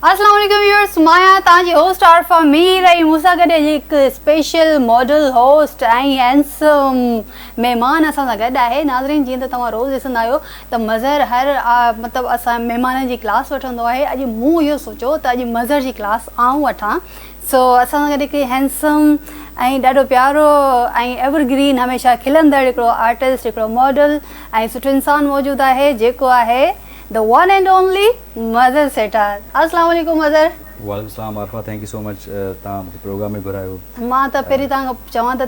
अस्सलाम वालेकुम व्यूअर्स, माया ताजी होस्ट आरफा मीर आई मूसा गडे एक special model host I handsome मेहमान असा गड है। नाज़रीन जीअं त तव्हां रोज़ ॾिसंदा आहियो त मज़हर हर मतलब असां मेहमाननि जी क्लास वठंदो आहे। अॼु मूं इहो सोचो त अॼु मज़हर जी क्लास आऊं वठां। सो असां सां गॾु हिकिड़ी हैंडसम ऐं ॾाढो प्यारो ऐं एवरग्रीन हमेशह खिलंदड़ हिकिड़ो आर्टिस्ट, हिकिड़ो मॉडल ऐं सुठो इंसानु मौजूदु आहे जेको आहे the one and only Mazhar सेठार। अस्सलाम वालेकुम मज़हर। वालेकुम सलाम Arfa, thank you so much तव्हां मूंखे प्रोग्राम में घुरायो। मां त पहिरीं तव्हां चवां त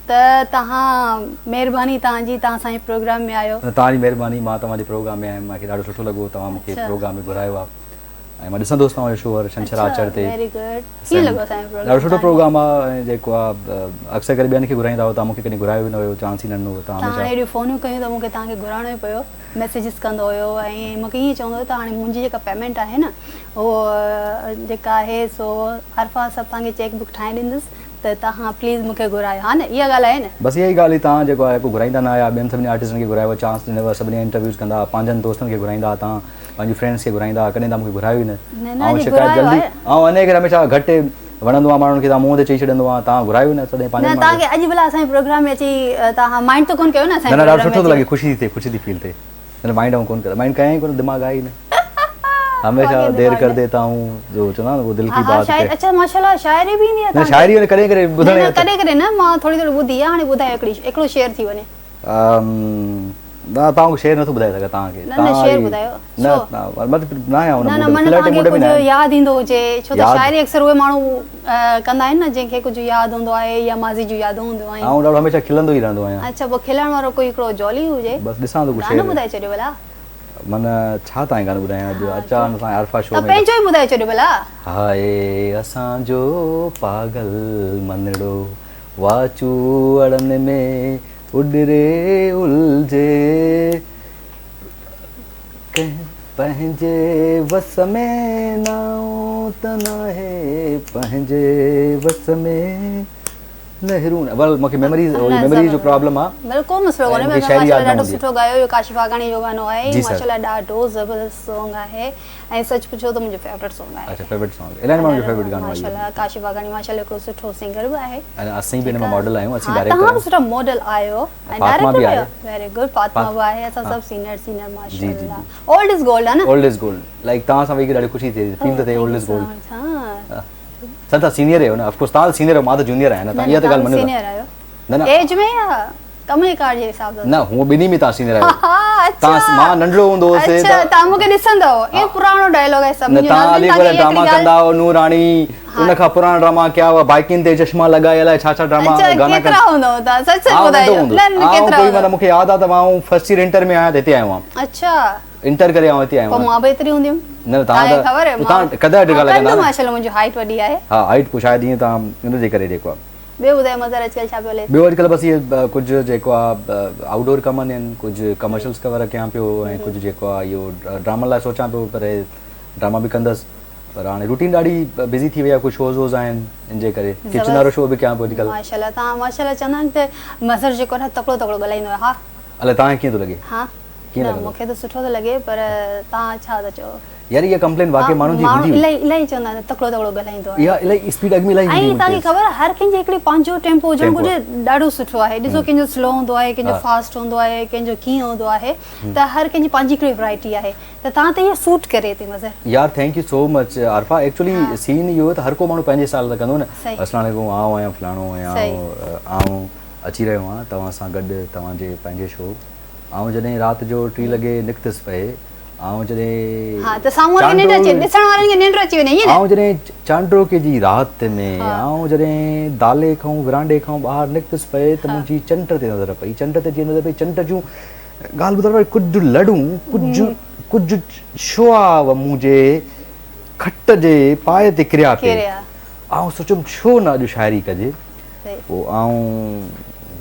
त तव्हां महिरबानी तव्हांजी, तव्हां असांजे प्रोग्राम में आयो। तव्हांजी महिरबानी, मां तव्हांजे प्रोग्राम में आयुमि, मूंखे ॾाढो सुठो लॻो तव्हां मूंखे प्रोग्राम में घुरायो आहे ऐं मां ॾिसंदो हुउसि तव्हांजो शो हर छंछरु ते। Very good. कीअं लॻो असांजो प्रोग्राम? ॾाढो सुठो प्रोग्राम आहे ऐं जेको आहे अक्सर करे ॿियनि खे घुराईंदा हुआ, तव्हां मूंखे कॾहिं घुरायो ई न हुयो, चांस ई न ॾिनो। तव्हां हेॾियूं फ़ोनियूं कयूं त मूंखे तव्हांखे घुराइणो ई पियो, मैसेजिस कंदो हुयो ऐं मूंखे ईअं चवंदो हुयो त हाणे मुंहिंजी जेका पेमेंट आहे न उहो जेका आहे सो आरफा सभु तव्हांखे चेक बुक ठाहे ॾींदुसि त तव्हां प्लीज़ मूंखे घुरायो। हा न, इहा ॻाल्हि आहे न? बसि इहा ई ॻाल्हि, तव्हां जेको आहे को घुराईंदा न आया, ॿियनि सभिनी आर्टिस्टनि खे घुरायो, चांस ॾिनव, सभिनी इंटरव्यूज़ कंदा, पंहिंजनि दोस्तनि खे घुराईंदा, तव्हां पंहिंजी फ्रेंड्स खे घुराईंदा, कॾहिं तव्हां मूंखे घुरायो ई न। ऐं शिकायत जल्दी ऐं अने करे हमेशह घटि वणंदो आहे माण्हुनि खे, तव्हां मुंहं ते चई छॾींदो आहे, तव्हां घुरायो ई न सॼे पंहिंजे। तव्हांखे अॼु भला असांजे प्रोग्राम में अची तव्हां माइंड त कोन कयो न? न, ॾाढो सुठो थो लॻे, ख़ुशी थी थिए, ख़ुशी थी फील थिए। माइंड कोन करे, माइंड कयां ई कोन, दिमाग़ आहे ई न। हमेशा देर कर देता हूं जो चवंदा वो दिल की बात है। अच्छा माशाल्लाह, शायरी बि ईंदी आहे? न, शायरी ने करे करे ॿुधण करे न, मां थोड़ी थोड़ी ॿुधी आहे। हाणे ॿुधायो हिकिड़ो शेर थी वञे। ना तव्हांखे शेर नथो ॿुधाए सघां तव्हांखे। न शेर ॿुधायो। न मतलब न आया हुन मूड में कुझु यादि ईंदो हुजे, छो त शायरी अक्सर उहे माण्हू कंदा आहिनि न जंहिंखे कुझु यादि हूंदो आहे या माज़ी जूं यादि हूंदियूं आहिनि। ऐं ॾाढो हमेशह खिलंदो ई रहंदो आहियां। अच्छा, पोइ खिलण वारो कोई हिकिड़ो जॉली हुजे, बसि ॾिसां थो कुझु शेर ॿुधाए छॾियो भला। मन छा तव्हांखे गानो ॿुधायां अॼु अचान असां आरफा शो में? पंहिंजो ई ॿुधाए छॾियो भला। हाय असांजो पागल मनड़ो वाचू अड़न में उडरे उलझे, पंहिंजे वस में नाओ त नाहे, पंहिंजे वस में लहरूं। वेल मूंखे मेमोरी जो प्रॉब्लम आहे। बिल्कुलु मसलो कोन्हे, माशाल्लाह ॾाढो सुठो गायो। इहो काशिफ आगाणी जो गानो आहे, माशाल्लाह ॾाढो ज़बरदस्त सॉन्ग आहे ऐं सच पुछो त मुंहिंजो फेवरेट सॉन्ग आहे। अच्छा, फेवरेट सॉन्ग इलाही माण्हुनि जो फेवरेट गानो आहे माशाल्लाह। काशिफ आगाणी माशाल्लाह हिकिड़ो सुठो सिंगर बि आहे ऐं असीं बि हिन में मॉडल आहियूं। असीं डायरेक्टर, तव्हां बि सुठा मॉडल आहियो ऐं डायरेक्टर बि आहियो। Very good. फातिमा बि आहे, असां सभु सीनियर माशाल्लाह। ओल्ड इज गोल्ड आहे न? Old is gold. लाइक तव्हां सां वेही ॾाढी ख़ुशी थिए, फील त थिए ओल्ड इज गोल्ड। हां, सदा सीनियर है ना, ऑफ कोर्स तां सीनियर हो, मां त जूनियर आहियां न। तां इहा त ॻाल्हि मञो। सीनियर आहियो न? न एज में या कम्युनिकार जे हिसाब सां? न, हूं ॿिनी में तां सीनियर आहियो। तां मां नंढड़ो हूंदो हुअसि त तां मूंखे ॾिसंदो, ये पुराणो डायलॉग आहे सभु। न, तां अली वाला ड्रामा कंदा हो, नूरानी उन खां पुराणा ड्रामा क्या हुआ, बाइकिन ते चश्मा लॻाए अलाए छा छा ड्रामा गाना केतिरा हूंदा हो? तां सच सच ॿुधायो न, केतिरा? कोई मतलब मूंखे यादि आहे त मां फर्स्ट ईयर इंटर में आया त हिते आयो आहियां। अच्छा, इंटर करे आऊं हिते आयो आहियां। पोइ मां बि एतिरी हूंदियूं न? तव्हां खबर आहे तव्हां कदा ॾिगा लॻंदा? माशाल्लाह मुंहिंजी हाइट वॾी आहे। हा, हाइट को शायदि ईअं तव्हां इन जे करे जेको आहे। ॿियो ॿुधायो मज़हर, अॼुकल्ह छा पियो हले? ॿियो अॼुकल्ह बसि इहे कुझु जेको आहे आउटडोर कमनि आहिनि, कुझु कमर्शियल्स कवर कयां पियो ऐं कुझु जेको आहे इहो ड्रामा लाइ सोचां पियो, पर ड्रामा बि कंदसि। पर हाणे रूटीन ॾाढी बिज़ी थी वई आहे, कुझु शोज़ वोज़ आहिनि इन जे करे। किचन वारो शो बि कयां पियो अॼुकल्ह। माशाल्लाह, तव्हां माशाल्लाह चवंदा आहिनि त मज़हर जेको आहे तकिड़ो तकिड़ो ॻाल्हाईंदो आहे। हा, अलाए तव्हांखे कीअं थो लॻे? हा, कीअं? मूंखे त सुठो थो लॻे, पर तव्हां छा था चओ? यार ये कंप्लेन वाकई माण्हुनि जी हूंदी। इलाही चवंदा आहिनि तकिड़ो तकिड़ो ॻाल्हाईंदो आहे। इहा इलाही स्पीड अॻ में इलाही हूंदी आहे। ऐं तव्हांखे ख़बर आहे हर कंहिंजे हिकिड़ी पंहिंजो टेम्पो हुजणु घुरिजे, ॾाढो सुठो आहे। ॾिसो कंहिंजो स्लो हूंदो आहे, कंहिंजो फास्ट हूंदो आहे, कंहिंजो कीअं हूंदो आहे, त हर कंहिंजी पंहिंजी हिकिड़ी वैरायटी आहे। त तव्हां त इहा सूट करे थी मज़हर। यार thank you so much Arfa. Actually सीन इहो त हर को माण्हू पंहिंजे हिसाब सां कंदो न। अस्सलाम वालेकुम, आऊं आहियां फलाणो आहियां, आऊं अची रहियो आहियां तव्हां सां गॾु तव्हांजे पंहिंजे शो। ऐं जॾहिं राति जो 3 लॻे निकितसि पए, ऐं जॾहिं चांड्रोके जी राति में, ऐं जॾहिं दाले खां विरांडे खां ॿाहिरि निकितसि पए त मुंहिंजी चंड ते नज़र पई। चंड ते जीअं नज़र पई, चंड जूं ॻाल्हि ॿुधण वरी कुझु लॾूं, कुझु छुआ मूं जे खट जे पाए ते किरिया पे। ऐं सोचियुमि छो न अॼु शाइरी कजे। पोइ आऊं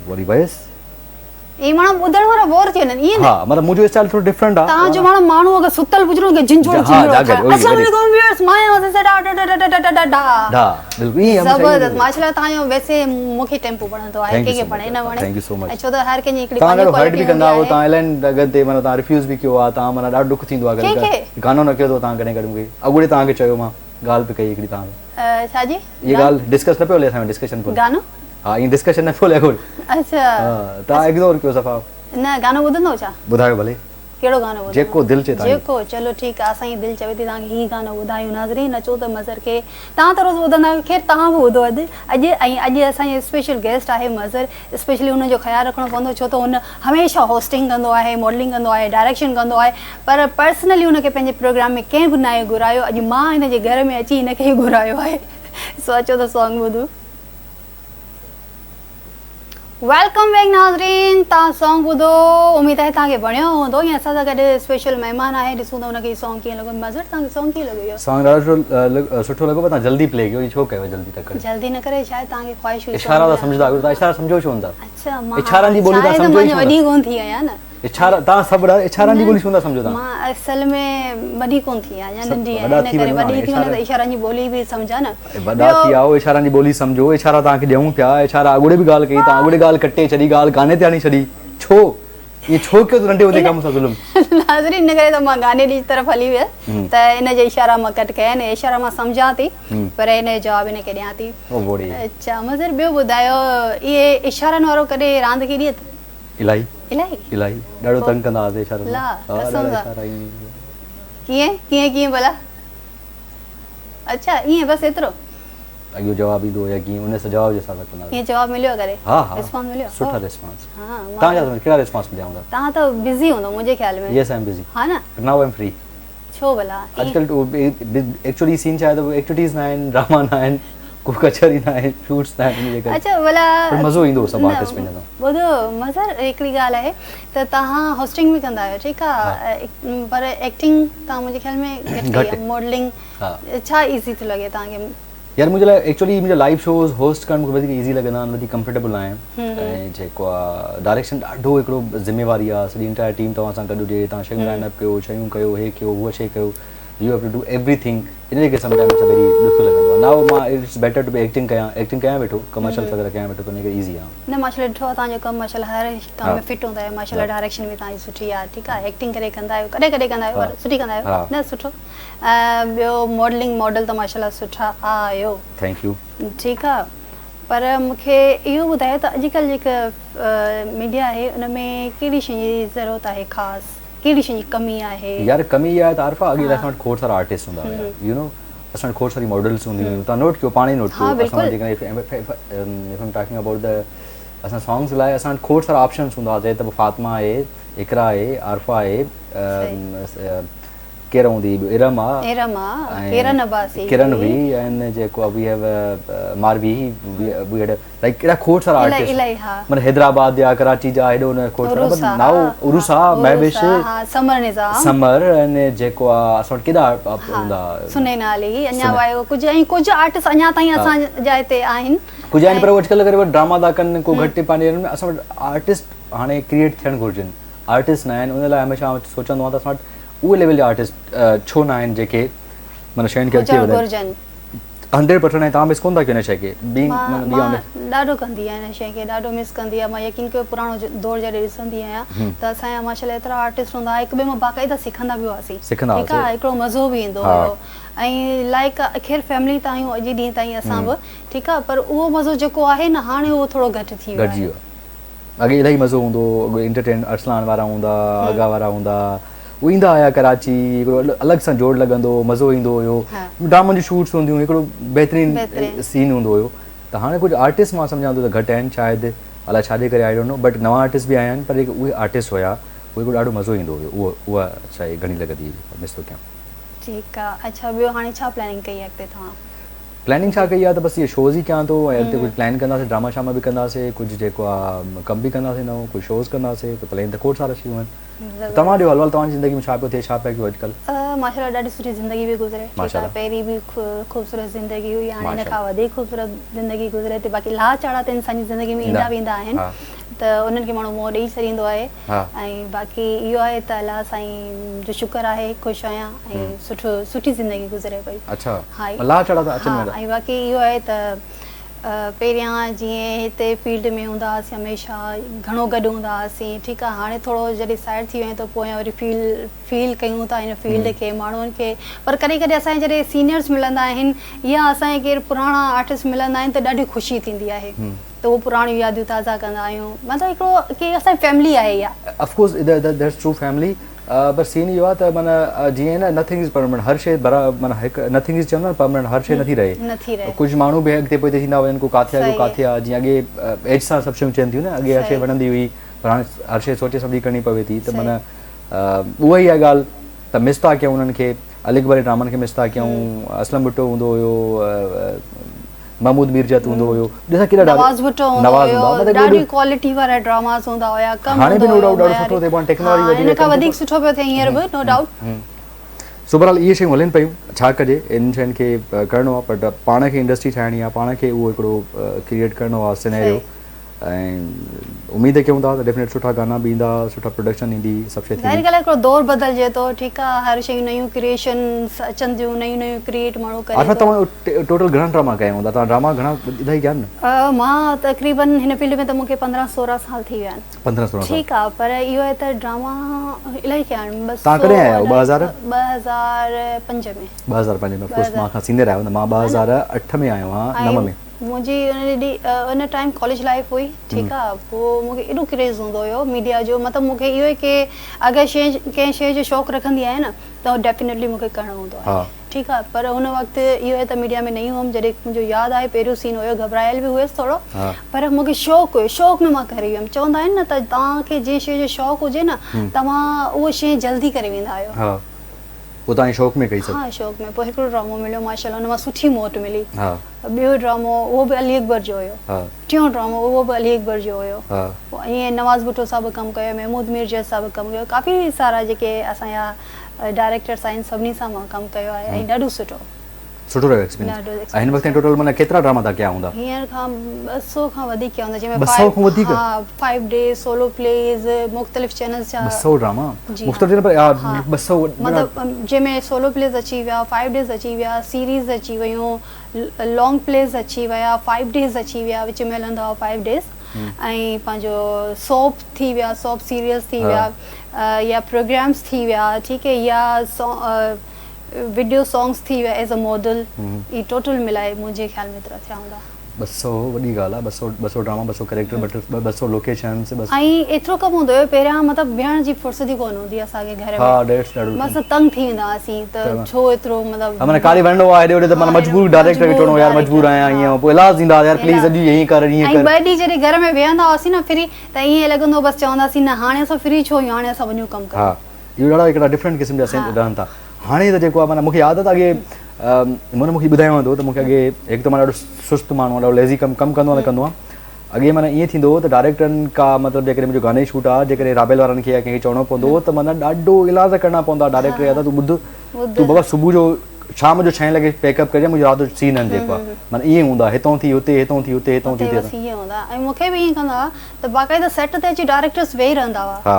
वरी वियसि ई माण्हू ॿुधण वारा बोर थी वञनि ईअं न हाँ मतलब मुझे स्टाइल थोड़ा डिफरेंट है तव्हांजो माण्हू अगरि सुतल पुछणो के झिंझोड़ अस्सलाम वालेकुम व्यूअर्स माया वसे डा बिल्कुल ये हम ज़बरदस्त माशाल्लाह तव्हांजो वैसे मूंखे टेम्पो वणंदो आहे कंहिंखे वणे न वणे थैंक यू सो मच छो त हर कंहिंजी हिकिड़ी तव्हां पंहिंजी हर्ट बि क्वालिटी कंदा हो तव्हां एलाइन अगरि ते माना तव्हां रिफ्यूज़ बि कयो आहे तव्हां माना ॾाढो दुख थींदो आहे कंहिंखे? गानो न कयो तव्हां कॾहिं कॾहिं मूंखे अॻुड़े तव्हांखे चयो मां ॻाल्हि पई कई हिकिड़ी तव्हां छाजी ये ॻाल्हि डिस्कस न पियो हले असां डिस्कशन पियो गानो हाँ ये डिस्कशन न पियो हले अॻुड़े अच्छा तव्हां इग्नोर कयो सफ़ा न गानो ॿुधंदो छा ॿुधायो भले कहिड़ो गानो ॿुधंदो जेको दिलि चए तव्हांजी जेको चलो ठीकु आहे असांजी दिलि चवे थी तव्हांखे हीउ गानो ॿुधायूं नाज़रीन अचो त मज़र खे तव्हां त रोज़ु ॿुधंदा आहियो ख़ैर तव्हां बि ॿुधो अॼु असांजे स्पेशल गेस्ट आहे मज़र स्पेशली हुनजो ख़्यालु रखिणो पवंदो छो त हुन हमेशह होस्टिंग कंदो आहे मॉडलिंग कंदो आहे डायरेक्शन कंदो आहे पर पर्सनली हुनखे पंहिंजे प्रोग्राम में कंहिं बि न आहे घुरायो अॼु मां हिनजे घर में अची हिनखे ई घुरायो आहे सो अचो त सॉन्ग ॿुधूं वेलकम बैक नाज़रीन तव्हां सॉन्ग ॿुधो उमेद आहे तव्हांखे वणियो हूंदो या असां सां गॾु स्पेशल महिमान आहे ॾिसूं था हुनखे सॉन्ग कीअं लॻो मज़र तव्हांखे सॉन्ग कीअं लॻो इहो सॉन्ग ॾाढो सुठो लॻो पर तव्हां जल्दी प्ले कयो छो कयो जल्दी तक जल्दी न करे शायदि तव्हांखे ख़्वाहिश हुई इशारा था सम्झंदा तव्हां इशारा सम्झो छो हूंदा अच्छा मां इशारनि जी ॿोली तव्हां सम्झो ई वॾी कोन थी आहियां न इशारा तव्हां सभु इशारनि जी ॿोली छो नथा सम्झो तव्हां मां असल में वॾी कोन थी आहियां या नंढी आहियां इन करे वॾी थी वञे त इशारनि जी ॿोली बि सम्झा न वॾा थी आओ इशारनि जी ॿोली सम्झो इशारा तव्हांखे ॾियूं पिया इशारा अॻुड़े बि ॻाल्हि कई तव्हां अॻुड़े ॻाल्हि कटे छॾी ॻाल्हि गाने ते आणी छॾी छो ये छो कयो त नंढे वॾे कम सां ज़ुल्म नाज़रीन इन करे त मां गाने जी तरफ़ हली वियसि त इन जे इशारा मां कट कया आहिनि इशारा मां सम्झां थी पर इन जो जवाबु हिनखे ॾियां थी अच्छा मज़र ॿियो ॿुधायो इहे इशारनि वारो कॾहिं रांदि खेॾी अथई इलाही इलाही इलाही ॾाढो तंग कंदा हुआसीं इशारनि ला सां कसम सां कीअं कीअं कीअं भला अच्छा ईअं बसि एतिरो इहो जवाबु ईंदो या कीअं उन सां जवाब जे हिसाब सां कंदा ईअं जवाबु मिलियो करे हा हा रिस्पॉन्स मिलियो सुठा रिस्पॉन्स हा तव्हां छा कहिड़ा रिस्पॉन्स मिलिया हूंदा तव्हां त बिज़ी हूंदो मुंहिंजे ख़्याल में यस आई एम बिज़ी हा न नाउ आई एम फ्री छो भला अॼुकल्ह एक्चुअली सीन छा आहे त एक्टिविटीज़ न आहिनि ड्रामा न आहिनि को कचहरी न आहे शूट्स न आहिनि अच्छा भला मज़ो ईंदो सभु आर्टिस्ट पंहिंजा ॿुधो मज़र हिकिड़ी ॻाल्हि आहे त तव्हां होस्टिंग बि कंदा आहियो ठीकु आहे पर एक्टिंग तव्हां मुंहिंजे ख़्याल में घटि मॉडलिंग छा ईज़ी थो लॻे तव्हांखे यार मुंहिंजे लाइ एक्चुअली मुंहिंजा लाइव शोज़ होस्ट करणु मूंखे वधीक ईज़ी लॻंदा आहिनि वधीक कंफर्टेबल आहियां ऐं जेको आहे डायरेक्शन ॾाढो हिकिड़ो ज़िम्मेवारी आहे सॼी इंटायर टीम तव्हां सां गॾु हुजे तव्हां शयूं लाइनअप कयो शयूं कयो हे कयो हूअ शइ कयो you have to do everything इन करे समटाइम्स वेरी ॾुखियो लॻंदो आहे नाउ मां it's better to be acting कयां वेठो कमर्शियल वग़ैरह कयां वेठो त उनखे ईज़ी आहे न माशाल्लाह ॾिठो आहे तव्हांजो कमु माशाल्लाह हर कम में फिट हूंदा आहियो माशाल्लाह डायरेक्शन बि तव्हांजी सुठी आहे ठीकु आहे एक्टिंग करे कंदा आहियो कॾहिं कॾहिं कंदा आहियो पर सुठी कंदा आहियो न सुठो ॿियो मॉडलिंग मॉडल त माशाल्लाह सुठा आहियो थैंक यू ठीकु आहे पर मूंखे इहो ॿुधायो त अॼुकल्ह जेका मीडिया आहे उन में कहिड़ी शइ जी ज़रूरत आहे ख़ासि कहिड़ी शइ जी कमी आहे यार कमी आहे त आरफा अॻे असां वटि खोड़ सारा आर्टिस्ट हूंदा हुया यू नो असां वटि खोड़ सारी मॉडल्स हूंदियूं हुयूं तव्हां नोट कयो पाण ई नोट कयो असां जेकॾहिं टॉकिंग अबाउट द असां सॉन्ग्स लाइ असां वटि खोड़ सारा ऑप्शन्स हूंदा हुआ त फातिमा आहे इकरा आहे आरफा आहे केरु हूंदी इरम आहे किरण हुई ऐं जेको वी हैव मारवी लाइक केॾा खोड़ सारा आर्टिस्ट मतलब हैदराबाद या कराची जा हेॾो न खोड़ सारा नाउ उरुसा महविश समर ऐं जेको आहे असां वटि केॾा हूंदा सुनैना अली अञा वायो कुझु आर्टिस्ट अञा ताईं असांजा हिते आहिनि कुझु आहिनि पर अॼुकल्ह अगरि ड्रामा था कनि को घटि पंहिंजे असां वटि आर्टिस्ट हाणे क्रिएट थियणु घुरिजनि आर्टिस्ट न आहिनि उन लाइ हमेशह सोचंदो आहियां त असां वटि उहे लेवल जा आर्टिस्ट छो न आहिनि जेके माना शयुनि खे अॻिते वधाइनि 100% ऐं तव्हां मिस कोन था कयो हिन शइ खे ॾाढो कंदी आहियां हिन शइ खे ॾाढो मिस कंदी आहियां मां यकीन कयो पुराणो दौर जॾहिं ॾिसंदी आहियां त असांजा माशाल्लाह एतिरा आर्टिस्ट हूंदा हिक ॿिए मां बाक़ाइदा सिखंदा बि हुआसीं ठीकु आहे हिकिड़ो मज़ो बि ईंदो हुयो ऐं लाइक ख़ैर फैमिली ताईं अॼु ॾींहं ताईं असां बि ठीकु आहे पर उहो मज़ो जेको आहे न हाणे उहो थोरो घटि थी वियो आहे अॻे इलाही मज़ो हूंदो एंटरटेन अरसलान वारा हूंदा आगा वारा हूंदा उहे ईंदा हुया कराची हिकिड़ो अलॻि सां जोड़ लॻंदो हो मज़ो ईंदो हुयो ड्रामनि जी शूट्स हूंदियूं हिकिड़ो बहितरीनु सीन हूंदो हुयो त हाणे कुझु आर्टिस्ट मां सम्झां थो त घटि आहिनि शायदि अलाए छाजे करे आई डोंट नो बट नवां आर्टिस्ट बि आया आहिनि पर उहे आर्टिस्ट हुया उहे ॾाढो मज़ो ईंदो हुयो उहा शइ घणी लॻंदी मिस थो कयां ठीकु आहे अच्छा ॿियो हाणे छा प्लानिंग कई आहे अॻिते तव्हां प्लानिंग छा कई आहे त बसि इहे शोज़ ई कयां थो ऐं अॻिते कुझु प्लान कंदासीं ड्रामा शामा बि कंदासीं कुझु जेको आहे कमु बि कंदासीं नओं कुझु शोज़ कंदासीं त प्लान त खोड़ सारा शयूं आहिनि तव्हां ॾियो हलवाल तव्हांजी ज़िंदगी में छा पियो थिए छा पियो कयो अॼुकल्ह माशाल्लाह ॾाढी सुठी ज़िंदगी बि गुज़रे पहिरीं बि ख़ूबसूरत ज़िंदगी हुई हाणे हिन खां वधीक ख़ूबसूरत ज़िंदगी गुज़रे थी बाक़ी लाह चढ़ा त इंसान जी ज़िंदगी में ईंदा वेंदा आहिनि त उन्हनि खे माण्हू मुंहुं ॾेई छॾींदो आहे ऐं बाक़ी इहो आहे त अलाह साईं जो शुक्र आहे ख़ुशि आहियां ऐं सुठी ज़िंदगी गुज़रे पई हा ऐं बाक़ी इहो आहे त पहिरियां जीअं हिते फील्ड में हूंदा हुआसीं हमेशह घणो गॾु हूंदा हुआसीं ठीकु आहे हाणे थोरो जॾहिं साइड थी विया आहियूं त पोइ वरी फील कयूं था हिन फील्ड खे माण्हुनि खे पर कॾहिं कॾहिं असांजे जॾहिं सीनियर्स मिलंदा आहिनि या असांखे केरु पुराणा आर्टिस्ट मिलंदा आहिनि त ॾाढी ख़ुशी थींदी आहे त उहो पुराणियूं यादियूं ताज़ा कंदा आहियूं मतिलबु हिकिड़ो की असांजी फैमिली आहे इहा ऑफकोर्स दैट्स ट्रू फैमिली बस सीन इहो आहे त माना जीअं न नथिंग इज़ परमानेंट हर शइ माना हिकु नथिंग इज़ चवंदा न परमानेंट हर शइ नथी रहे कुझु माण्हू बि अॻिते पोइते थींदा वञनि को काथे आहे को काथे आहे जीअं अॻे एज सां सभु शयूं थियनि थियूं न अॻे हर शइ वणंदी हुई पर हाणे हर शइ सोचे सम्झी करणी पवे थी त माना उहा ई आहे ॻाल्हि त मिस था कयूं उन्हनि खे अलिक भरे ड्रामनि खे मिस था कयूं असलम भुट्टो हूंदो हुयो महमूद मीरजत हूंदो हुयो ॾिसां केॾा नवाज़ भुट्टो हूंदो हुयो ॾाढी क्वालिटी वारा ड्रामास हूंदा हुया कम हाणे बि नो डाउट ॾाढो सुठो थिए पाण टेक्नोलॉजी वधी हिन खां वधीक सुठो पियो थिए हींअर बि नो डाउट सो बहरहाल इहे शयूं हलनि पियूं छा कजे इन शयुनि खे करिणो आहे बट पाण खे इंडस्ट्री ठाहिणी आहे पाण खे उहो हिकिड़ो क्रिएट करिणो आहे सिनेरियो ऐं उम्मीद कयूं था त डेफिनेट सुठा गाना बि ईंदा सुठा प्रोडक्शन ईंदी सभु शइ ज़ाहिर ॻाल्हि आहे हिकिड़ो दौर बदिलजे थो ठीकु आहे हर शयूं नयूं क्रिएशन्स अचनि थियूं नयूं क्रिएट माण्हू करे अच्छा तव्हां टोटल घणा ड्रामा कया हूंदा तव्हां ड्रामा घणा इलाही कया आहिनि मां तक़रीबन हिन फील्ड में त मूंखे 15-16 साल थी विया आहिनि 15-16 ठीकु आहे पर इहो आहे त ड्रामा इलाही कया आहिनि बस तव्हां कॾहिं आया आहियो 2005 में 2005 में कोर्स मां खां सीनियर आहियो मां 2008 में आयो आहियां 9 में मुंहिंजी उन टाइम कॉलेज लाइफ हुई ठीकु आहे पोइ मूंखे एॾो क्रेज़ हूंदो हुयो मीडिया जो मतिलबु मूंखे इहो ई की अगरि कंहिं शइ जो शौक़ु रखंदी आहे न त डेफिनेटली मूंखे करिणो हूंदो आहे ठीकु आहे पर हुन वक़्तु इहो आहे त मीडिया में नहीं हुअमि जॾहिं मुंहिंजो यादि आहे पहिरियों सीन हुयो घबरायल बि हुयसि थोरो पर मूंखे शौक़ु हुयो शौक़ु में मां करे वियमि चवंदा आहिनि न त तव्हांखे जंहिं शइ जो शौक़ु हुजे न तव्हां उहा शइ जल्दी करे वेंदा आहियो पोइ तव्हां शौक़ में कई हा शौक़ में पोइ हिकिड़ो ड्रामो मिलियो माशाल्लाह हुन मां सुठी मोट मिली ॿियो ड्रामो उहो बि अली अकबर जो हुयो टियों ड्रामो उहो बि अली अकबर जो हुयो पोइ ईअं नवाज़ भुट्टो साहब कमु कयो महमूद मीरजत साहब कमु कयो काफ़ी सारा जेके असांजा डायरेक्टर्स आहिनि सभिनी सां मां कमु कयो आहे ऐं ॾाढो सुठो रहियो एक्सपीरियंस हिन वक़्तु टोटल माना केतिरा ड्रामा था कया हूंदा हींअर खां 200 खां वधीक कया हूंदा जंहिंमें 5 डेज सोलो प्लेज मुख़्तलिफ़ चैनल्स जा 200 ड्रामा मुख़्तलिफ़ पर 200 मतिलबु जंहिंमें सोलो प्लेज अची विया 5 डेज अची विया सीरीज़ अची वियूं लॉन्ग प्लेज अची विया 5 डेज अची विया विच में हलंदा हुआ 5 डेज ऐं पंहिंजो सोप थी विया सोप सीरियल्स थी विया या प्रोग्राम्स थी विया ठीकु आहे या वीडियो सॉन्ग्स थी विया as a model E total मिलाए मुंहिंजे ख़्याल में एतिरा थिया हूंदा 200 वॾी ॻाल्हि आहे 200 ड्रामा 200 कैरेक्टर 200 लोकेशन्स ऐं एतिरो कमु हूंदो हुयो पहिरियां मतिलबु वेहण जी फुर्सत ई कोन हूंदी असांखे घर में बसि तंग थी वेंदा हुआसीं त छो एतिरो मतिलबु माना काॾे वञिणो आहे हेॾे होॾे त माना मजबूर डायरेक्टर खे चवणो यार मजबूर आहियां ईअं पोइ इलाज ॾींदा यार प्लीज़ अॼु ईअं कर ईअं कर ॿ ॾींहं जॾहिं घर में वेहंदा हुआसीं न फ्री त ईअं लॻंदो बसि चवंदासीं न हाणे असां फ्री छो आहियूं हाणे असां वञूं कमु कयूं इहो ॾाढा हिकिड़ा डिफरेंट क़िस्म जा रहनि था हाणे त जेको आहे माना मूंखे यादि आहे त अॻे माना मूंखे ॿुधायो वेंदो त मूंखे अॻे हिकु त मां ॾाढो सुस्त माण्हू ॾाढो लेज़ी कमु कंदो आहे न कंदो आहे अॻे माना ईअं थींदो हो त डायरेक्टरनि खां मतिलबु जेकॾहिं मुंहिंजो गाने शूट आहे जेकॾहिं राबेल वारनि खे या कंहिंखे चवणो पवंदो हो त माना ॾाढो इलाज करना पवंदा डायरेक्टर या त तूं ॿुध तूं बाबा सुबुह जो शाम जो 6 लॻे पैकअप कजे मुंहिंजो राति जो सीन आहिनि जेको आहे माना ईअं हूंदा हितां थी हुते हितां थी हुते हितां थी हुते ईअं हूंदा ऐं मूंखे बि ईअं कंदा हुआ त बाक़ाइदा सेट ते अची डायरेक्टर्स वेही रहंदा हुआ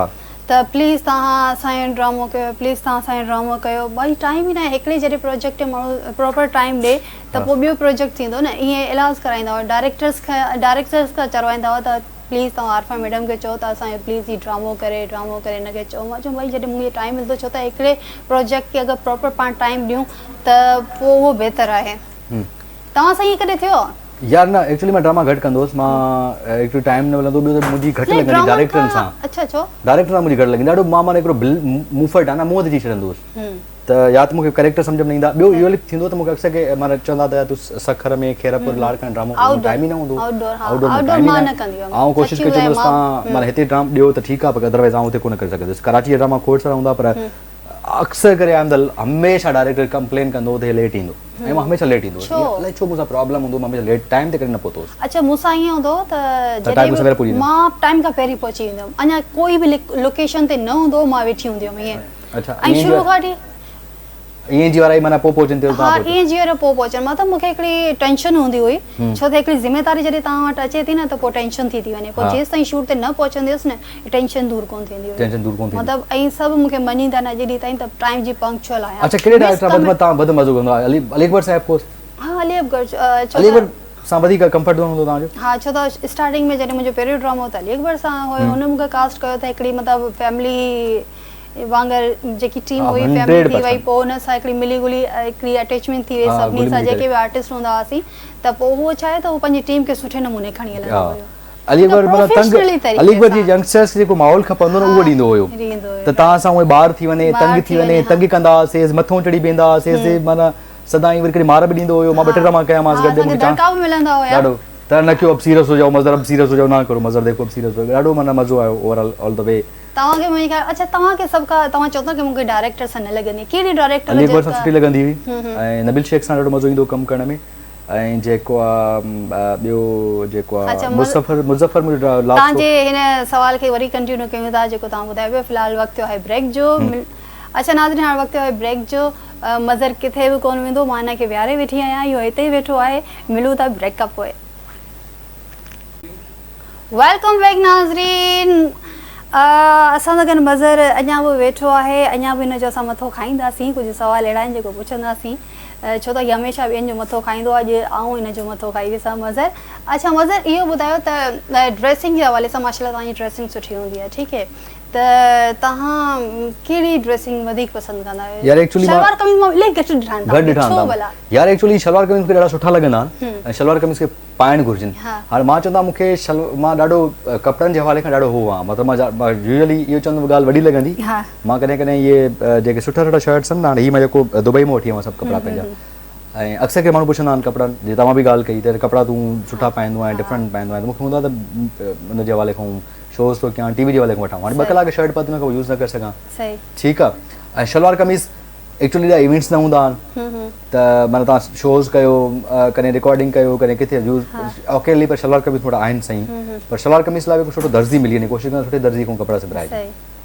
त प्लीज़ तव्हां असांजो ड्रामो कयो प्लीज़ तव्हां असांजो ड्रामो कयो भई टाइम ई न आहे हिकिड़े जॾहिं प्रोजेक्ट माण्हू प्रॉपर टाइम ॾे त पोइ ॿियो प्रोजेक्ट थींदो न ईअं इलाज कराईंदा हुआ डायरेक्टर्स खां चरवाईंदा हुआ त प्लीज़ तव्हां आरफा मैडम खे चओ त असांजो प्लीज़ ही ड्रामो करे हिनखे चओ मां चयो भई जॾहिं मूंखे टाइम मिलंदो छो त हिकिड़े प्रोजेक्ट खे अगरि प्रॉपर पाण टाइम ॾियूं त पोइ उहो बहितरु आहे तव्हां सां ईअं कॾहिं थियो यार न एक्चुअली मां ड्रामा घटि कंदोसि मां हिकिड़ो टाइम न मिलंदो ॿियो त मुंहिंजी घटि लॻंदी डायरेक्टरनि सां अच्छा छो डायरेक्टर सां मुंहिंजी घटि लॻंदी ॾाढो मां माना हिकिड़ो मूफट आहे न मुंहं ते अची छॾंदोसि त या त मूंखे कैरेक्टर सम्झ में न ईंदा ॿियो इहो थींदो त मूंखे अक्सर के माना चवंदा त तूं सखर में खेरपुर लाड़कान ड्रामो टाइम ई न हूंदो आउं कोशिशि करे चवंदुसि तव्हां माना हिते ड्राम ॾियो त ठीकु आहे पर अदरवाइज़ आउं हुते कोन करे सघंदुसि कराची जा ड्रामा खोड़ सारा हूंदा पर अक्सर करे हमेशह डायरेक्टर कंप्लेन कंदो त लेट ईंदो ऐं मां हमेशह लेट ईंदो अलाए छो मूंसां प्रॉब्लम हूंदो मां हमेशह लेट टाइम ते करे न पहुतोसि अच्छा मूंसां ईअं हूंदो त मां टाइम खां पहिरीं पहुची वेंदमि अञा कोई बि लोकेशन ते न हूंदो मां वेठी हूंदी हुअमि ईअं ऐं शुरू खां वठी ईअं जी वारा माना पोइ पहुचनि थियो हाँ ईअं जी वारा पोइ पहुचनि मतिलबु मूंखे हिकिड़ी टेंशन हूंदी हुई छो त हिकिड़ी ज़िम्मेदारी जॾहिं तव्हां वटि अचे थी न त पोइ टेंशन थी वञे पोइ जेसि ताईं शूट ते न पहुचंदी हुअसि न टेंशन दूर कोन थींदी हुई टेंशन दूर कोन थींदी मतिलबु ऐं सभु मूंखे मञींदा न अॼु ॾींहं ताईं त टाइम जी पंक्चुअल आहियां अच्छा कहिड़े डायरेक्टर तव्हां वधि मज़ो कंदो आहे अली अकबर साहिब कोर्स हाँ अली अकबर अली अकबर सां वधीक कंफर्ट हूंदो तव्हांजो हाँ छो त स्टार्टिंग में जॾहिं मुंहिंजो पहिरियों ड्रामो हो त अली अकबर सां हुयो हुन मूंखे कास्ट कयो त हिकिड़ी मतिलबु फैमिली वांगुरु जेकी टीम हुई फैमिली थी वई पोइ हुन सां हिकिड़ी मिली गुली हिकिड़ी अटैचमेंट थी वई सभिनी सां जेके बि आर्टिस्ट हूंदा हुआसीं त पोइ उहो छा आहे त उहो पंहिंजी टीम खे सुठे नमूने खणी हलंदो हुयो अली अकबर मतलब अली अकबर जी यंगस्टर्स जेको माहौल खपंदो न उहो ॾींदो हुयो त तव्हां सां उहे ॿार थी वञे तंग कंदा हुआसीं मथो चढ़ी वेंदा हुआसीं माना सदाईं वरी मार बि ॾींदो हुयो मां ॿ टे दफ़ा कयामांसि गॾु ॾाढो त न कयो अब सीरियस हो जाओ मज़र अब सीरियस हो जाओ ना करो मज़र देखो अब सीरियस हो ॾाढो माना मज़ो आयो ओवरऑल ऑल द वे तव्हांखे मुंहिंजी ख़्याल अच्छा तव्हांखे सभु खां तव्हां चओ था की मूंखे डायरेक्टर सां न लॻंदी कहिड़ी डायरेक्टर अली अकबर सां सुठी लॻंदी हुई ऐं नबील शेख सां ॾाढो मज़ो ईंदो कमु करण में ऐं जेको आहे ॿियो जेको आहे मुज़फ़र मुंहिंजो तव्हांजे हिन सवाल खे वरी कंटिन्यू कयूं था जेको तव्हां ॿुधायो पियो फ़िलहालु वक़्तु आहे ब्रेक जो अच्छा नाज़रीन हाणे वक़्तु आहे ब्रेक जो मज़र किथे बि कोन वेंदो मां हिन खे विहारे वेठी आहियां इहो हिते ई वेठो आहे मिलूं था ब्रेक खां पोइ वेलकम बैक नाज़रीन असां सां गॾु मज़र अञा बि वेठो आहे अञा बि हिन जो असां मथो खाईंदासीं कुझु सुवाल अहिड़ा आहिनि जेको पुछंदासीं छो त हमेशह ॿियनि जो मथो खाईंदो आहे अॼु आऊं हिन जो मथो खाई ॾिसां मज़र अच्छा मज़र इहो ॿुधायो त ड्रेसिंग जे हवाले सां माशाल्लाह तव्हांजी ड्रेसिंग सुठी हूंदी आहे ठीकु है त तव्हां कहिड़ी ड्रेसिंग वधीक पसंदि कंदा आहियो यार एक्चुअली शलवार कमीज़ मां इलाही घटि ॾिठा यार एक्चुअली शलवार कमीज़ मूंखे ॾाढा सुठा लॻंदा आहिनि ऐं शलवार कमीज़ खे पाइणु घुरिजनि हाणे मां चवंदा मूंखे मां ॾाढो कपिड़नि जे हवाले खां ॾाढो हो आहियां मतिलबु मां यूजुअली इहो चवंदुमि ॻाल्हि वॾी लॻंदी मां कॾहिं कॾहिं इहे जेके सुठा सुठा शर्ट्स आहिनि न हाणे हीअ मां जेको दुबई में वठी आयो सभु कपिड़ा पंहिंजा ऐं अक्सर के माण्हू पुछंदा आहिनि कपिड़नि जी तव्हां बि ॻाल्हि कई त कपिड़ा तूं सुठा पाईंदो आहे डिफरेंट पाईंदो आहे त मूंखे हूंदो आहे त हुनजे हवाले खां शोज़ थो कयां टीवी जे हवाले खां वठां हाणे 2 कलाक शर्ट पाती न यूज़ न करे सघां ठीकु आहे ऐं शलवार कमीज़ एक्चुअली जा इवेंट्स न हूंदा आहिनि त माना तव्हां शोज़ कयो कॾहिं रिकॉर्डिंग कयो कॾहिं किथे यूज़ ओकेली पर शलवार कमीज़ थोरा आहिनि सही पर शलवार कमीज़ लाइ बि सुठो दर्जी मिली वञे कोशिशि कंदा सुठे दर्जी खां कपिड़ा सिबाए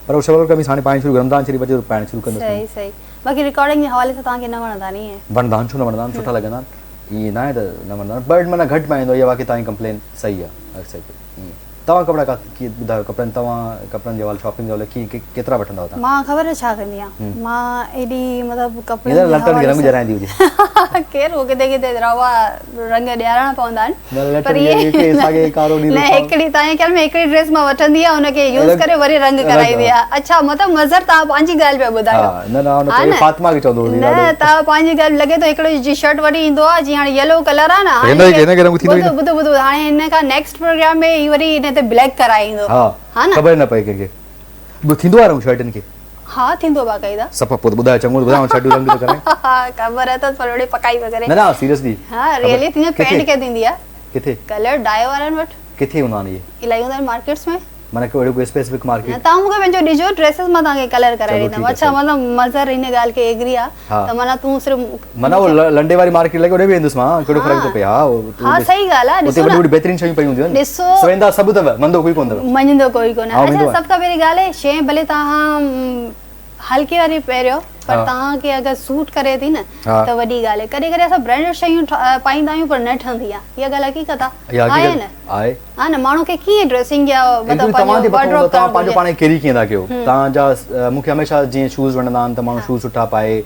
पर उहो शलवार कमीज़ हाणे पाइण शुरू रमज़ान शरीफ़ अचे पाइण शुरू कंदा बाक़ी रिकॉर्डिंग जे हवाले सां तव्हांखे न वणंदा नी वणंदा आहिनि छो न वणंदा आहिनि सुठा लॻंदा आहिनि ईअं न आहे त न वणंदा आहिनि बट माना घटि पाईंदो इहा बाक़ी तव्हांजी कंप्लेन सही आहे अक्सर ईअं तव्हां कपिड़ा कीअं ॿुधायो कपिड़नि जे हवाले शॉपिंग जे हवाले कीअं केतिरा वठंदा आहियो मां ख़बर छा कंदी आहियां मां एॾी मतिलबु कपिड़े रंग ॼराईंदी हुजे केरु उहो किथे किथे रवा रंग ॾियारणा पवंदा आहिनि पर न हिकिड़ी तव्हांजे ख्याल में हिकिड़ी ड्रेस मां वठंदी आहे हुनखे यूज़ करे वरी रंग कराईंदी आहे अच्छा मतिलबु मज़र तव्हां पंहिंजी ॻाल्हि पिया ॿुधायो फातिमा खे चवंदो न तव्हां पंहिंजी ॻाल्हि लॻे थो हिकिड़ो जी शर्ट वरी ईंदो आहे जीअं हाणे येलो कलर आहे न ॿुधो ॿुधो हाणे हिन खां नेक्स्ट प्रोग्राम में ही वरी हिन ते ब्लैक कराईंदो हा न ख़बर न पए कंहिंखे थींदो आहे शर्टनि खे हाँ थींदो बाक़ाइदा सभु पोइ ॿुधायो चङो ॿुधायो शर्ट रंग थो करे ख़बर आहे त थोरी पकाई वग़ैरह न न सीरियसली हाँ रियली थींदी पेंट के थींदी आहे किथे कलर डाई वारनि वटि किथे हूंदा आहिनि इहे इलाही हूंदा आहिनि मार्केट्स में माना कोई स्पेसिफिक मार्केट तव्हां मूंखे पंहिंजो ॾिजो ड्रेसिस मां तव्हांखे कलर कराए ॾींदमि अच्छा मतिलबु मज़र हिन ॻाल्हि खे एग्री आहे त माना तूं सिर्फ़ु माना उहो लंडे वारी मार्केट लॻे होॾे बि वेंदुसि मां कहिड़ो फ़र्क़ु थो पए हा सही ॻाल्हि आहे ॾिसो वॾी बेहतरीन शयूं पई हूंदियूं आहिनि ॾिसो वेंदा सभु अथव मंदो कोई कोन अथव मञंदो कोई कोन अच्छा सभ खां पहिरीं ॻाल्हि आहे शइ भले तव्हां हल्की वारी पहिरियों पर तव्हांखे अगरि सूट करे थी न त वॾी ॻाल्हि आहे कॾहिं कॾहिं असां ब्रांडेड शयूं पाईंदा आहियूं पर न ठहंदी आहे इहा ॻाल्हि हक़ीक़त आहे न आहे हा न माण्हू खे कीअं ड्रेसिंग या तव्हां पंहिंजो पाण कैरी कीअं था कयो तव्हांजा मूंखे हमेशह जीअं शूज़ वणंदा आहिनि त माण्हू शूज़ सुठा पाए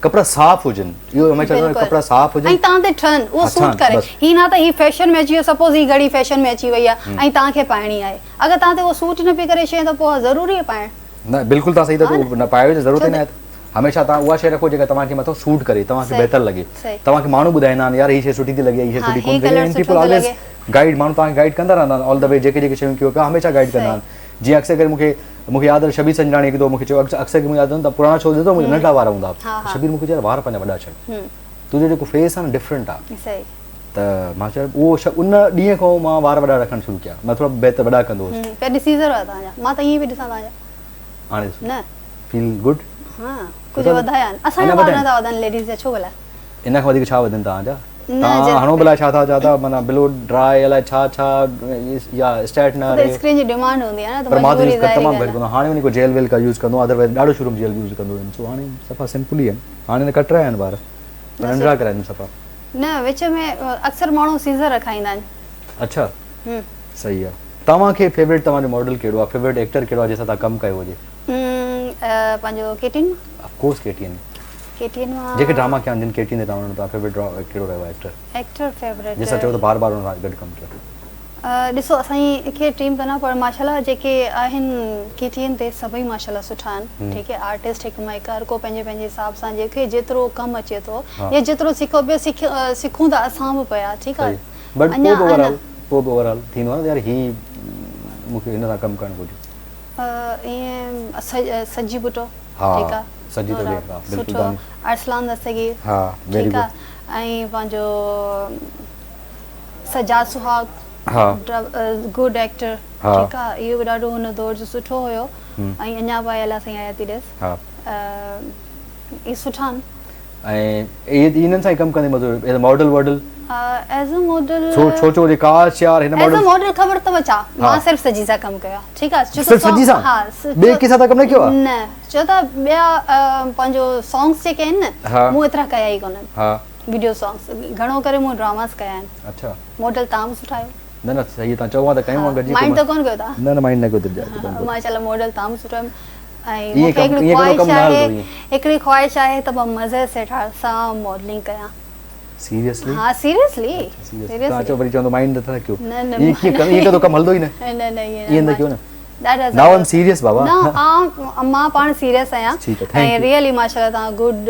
कपिड़ा साफ़ हुजनि इहो हमेशह कपिड़ा साफ़ हुजनि ऐं तव्हां ते ठहनि उहो सूट करे ही न त ही फैशन में अची वियो सपोज़ ही घड़ी फैशन में अची वई आहे ऐं तव्हांखे पाइणी आहे अगरि तव्हां ते उहो सूट न पई करे शइ त पोइ ज़रूरी आहे पाइणु न बिल्कुलु तव्हां सही था न पायो ज़रूरत ई न आहे हमेशह तव्हां उहा शइ रखो जेका तव्हांखे मथां सूट करे तव्हांखे बहितर लॻे तव्हांखे माण्हू ॿुधाईंदा आहिनि यार हीअ शइ सुठी थी लॻे हीअ शइ सुठी कोन थी पीपल ऑलवेज गाइड माण्हू तव्हांखे गाइड कंदा रहंदा आहिनि ऑल द वे जेके जेके शयूं कयो पिया हमेशह गाइड कंदा आहिनि जीअं अक्सर करे मूंखे यादि आहे शबीर संजराणी हिकु मूंखे चयो अक्सर मूंखे यादि आहे त पुराणा शो ॾिसो मुंहिंजा नंढा वार हूंदा शबीर मूंखे चयो वार पंहिंजा वॾा छॾ तुंहिंजो जेको फेस आहे न डिफरेंट आहे त मां चयो उहो उन ॾींहं खां मां वार वॾा रखणु शुरू कया मां थोरा बहितर वॾा कंदो हुउसि मां त ईअं बि ॾिसां तव्हांजा हाणे न फील गुड हा कुझु वधाया असांजा वार नथा वधनि लेडीज़ जा छो भला इन खां वधीक छा वधनि तव्हांजा तव्हां हणो भला छा था चाहता माना बिलो ड्राई अलाए छा छा या स्टैट न त स्क्रीन जी डिमांड हूंदी आहे न, पर मां मजबूरी त तमामु ज़ाहिर घटि कंदो हाणे वञी को जेल वेल का यूज़ कंदो अदरवाइज़ ॾाढो शुरू में जेल यूज़ कंदो हुयुमि सो हाणे सफ़ा सिंपल ई आहिनि हाणे न कटरा आहिनि ॿार नंढड़ा कराइनि सफ़ा न विच में अक्सर माण्हू सीज़र रखाईंदा आहिनि। अच्छा सही आहे। तव्हांखे फेवरेट तव्हांजो मॉडल कहिड़ो आहे फेवरेट एक्टर कहिड़ो आहे जंहिंसां तव्हां कमु कयो हुजे? पंहिंजो केटीन ऑफकोर्स केटीएन मां जेके ड्रामा कया जिन केटीएन ते तव्हां फेवरेट कहिड़ो रहियो आहे एक्टर फेवरेट जंहिंसां चयो त बार बार हुन सां गॾु कमु कयो? ॾिसो असांजी खे टीम कंदा पर माशाल्लाह जेके आहिनि केटीएन ते सभई माशाल्लाह सुठा आहिनि। ठीकु आहे आर्टिस्ट हिकु मां हिकु हर को पंहिंजे पंहिंजे हिसाब सां जेके जेतिरो कमु अचे थो या जेतिरो सिखो पियो सिखूं था असां बि पिया। ठीकु आहे बट पोइ ओवरऑल थींदो आहे यार ही मूंखे हिन सां कमु करणु घुरिजे ईअं सजी बुटो ठीकु आहे सजी तो देखा बिल्कुल सुठो अरसलान दस्तगीर हां वेरी ठीकु गुड आहे ऐं पंहिंजो सजाद सुहाग गुड एक्टर ठीकु आहे इहो बि ॾाढो हुन दौर जो सुठो हुयो ऐं अञा बि अला साईं आया थी ॾिस इहे सुठा आहिनि ऐं इन्हनि सां ई कमु कंदे मज़ो एज़ अ मॉडल वॉडल एज़ अ मॉडल छो जे काश यार हिन एज़ अ मॉडल ख़बर अथव छा मां सिर्फ़ सजी सां कमु कयो आहे। ठीकु आहे सिर्फ़ सजी सां हा ॿिए कंहिं सां त कमु न कयो आहे न छो त ॿिया पंहिंजो सॉन्ग्स जेके आहिनि न मूं एतिरा कया ई कोन्हनि। हा वीडियो सॉन्ग्स घणो करे मूं ड्रामास कया आहिनि। अच्छा मॉडल तव्हां बि सुठा आहियो न न सही तव्हां चओ त कयूं गॾिजी माइंड त कोन कयो तव्हां न माइंड न कयो माशाल्लाह मॉडल तव्हां बि सुठो ऐं मूंखे हिकिड़ी ख्वाहिश आहे त मां मज़े सां मॉडलिंग कयां। सीरियसली हाँ सीरियसली तव्हां चओ वरी चवंदो माइंड नथा कयो ईअं कदो कमु हलंदो ई न न न ईअं न कयो न ॾाढा नाउ आई एम सीरियस बाबा न मां पाण सीरियस आहियां ऐं रियली माशाल्लाह तव्हां गुड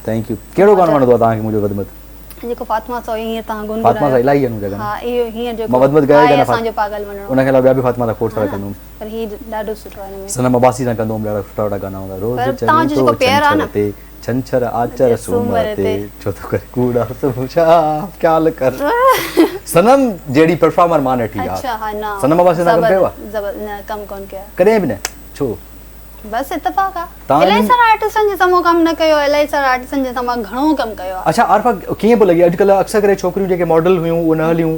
थैंक यू। कहिड़ो गानो वणंदो आहे तव्हांखे मुंहिंजो वधि में जेको फातिमा सो हीअं तव्हां गुनगुनायो फातिमा सा इलाही आहिनि जॻह हा इहो हीअं जेको मां वधि ॻाए आहे असांजो पागल वञणो उनखे अलावा ॿिया बि फातिमा सा कोर्स करे कंदुमि पर ही ॾाढो सुठो आहे हिन में सनम अब्बासी सां कंदुमि ॾाढा सुठा सुठा गाना हूंदा रोज़ तव्हां जेको प्यार आहे न ते छंछर आचर सूमर ते छो तो करे कूड़ा समूचा ख्याल कर सनम जेडी परफॉर्मर मान अठी आ अच्छा हां ना सनम अब्बासी सां कम कयो न कम कोन कया कॾहिं बि न छो बस इत्तेफाक आहे इलाही सारा आर्टिस्टनि जे साम्हूं कमु न कयो इलाही सारा आर्टिस्टनि जे साम्हूं घणो कमु कयो आहे। अच्छा आरफा कीअं पियो लॻे अॼुकल्ह अक्सर करे छोकिरियूं जेके मॉडल हुयूं उहे न हलियूं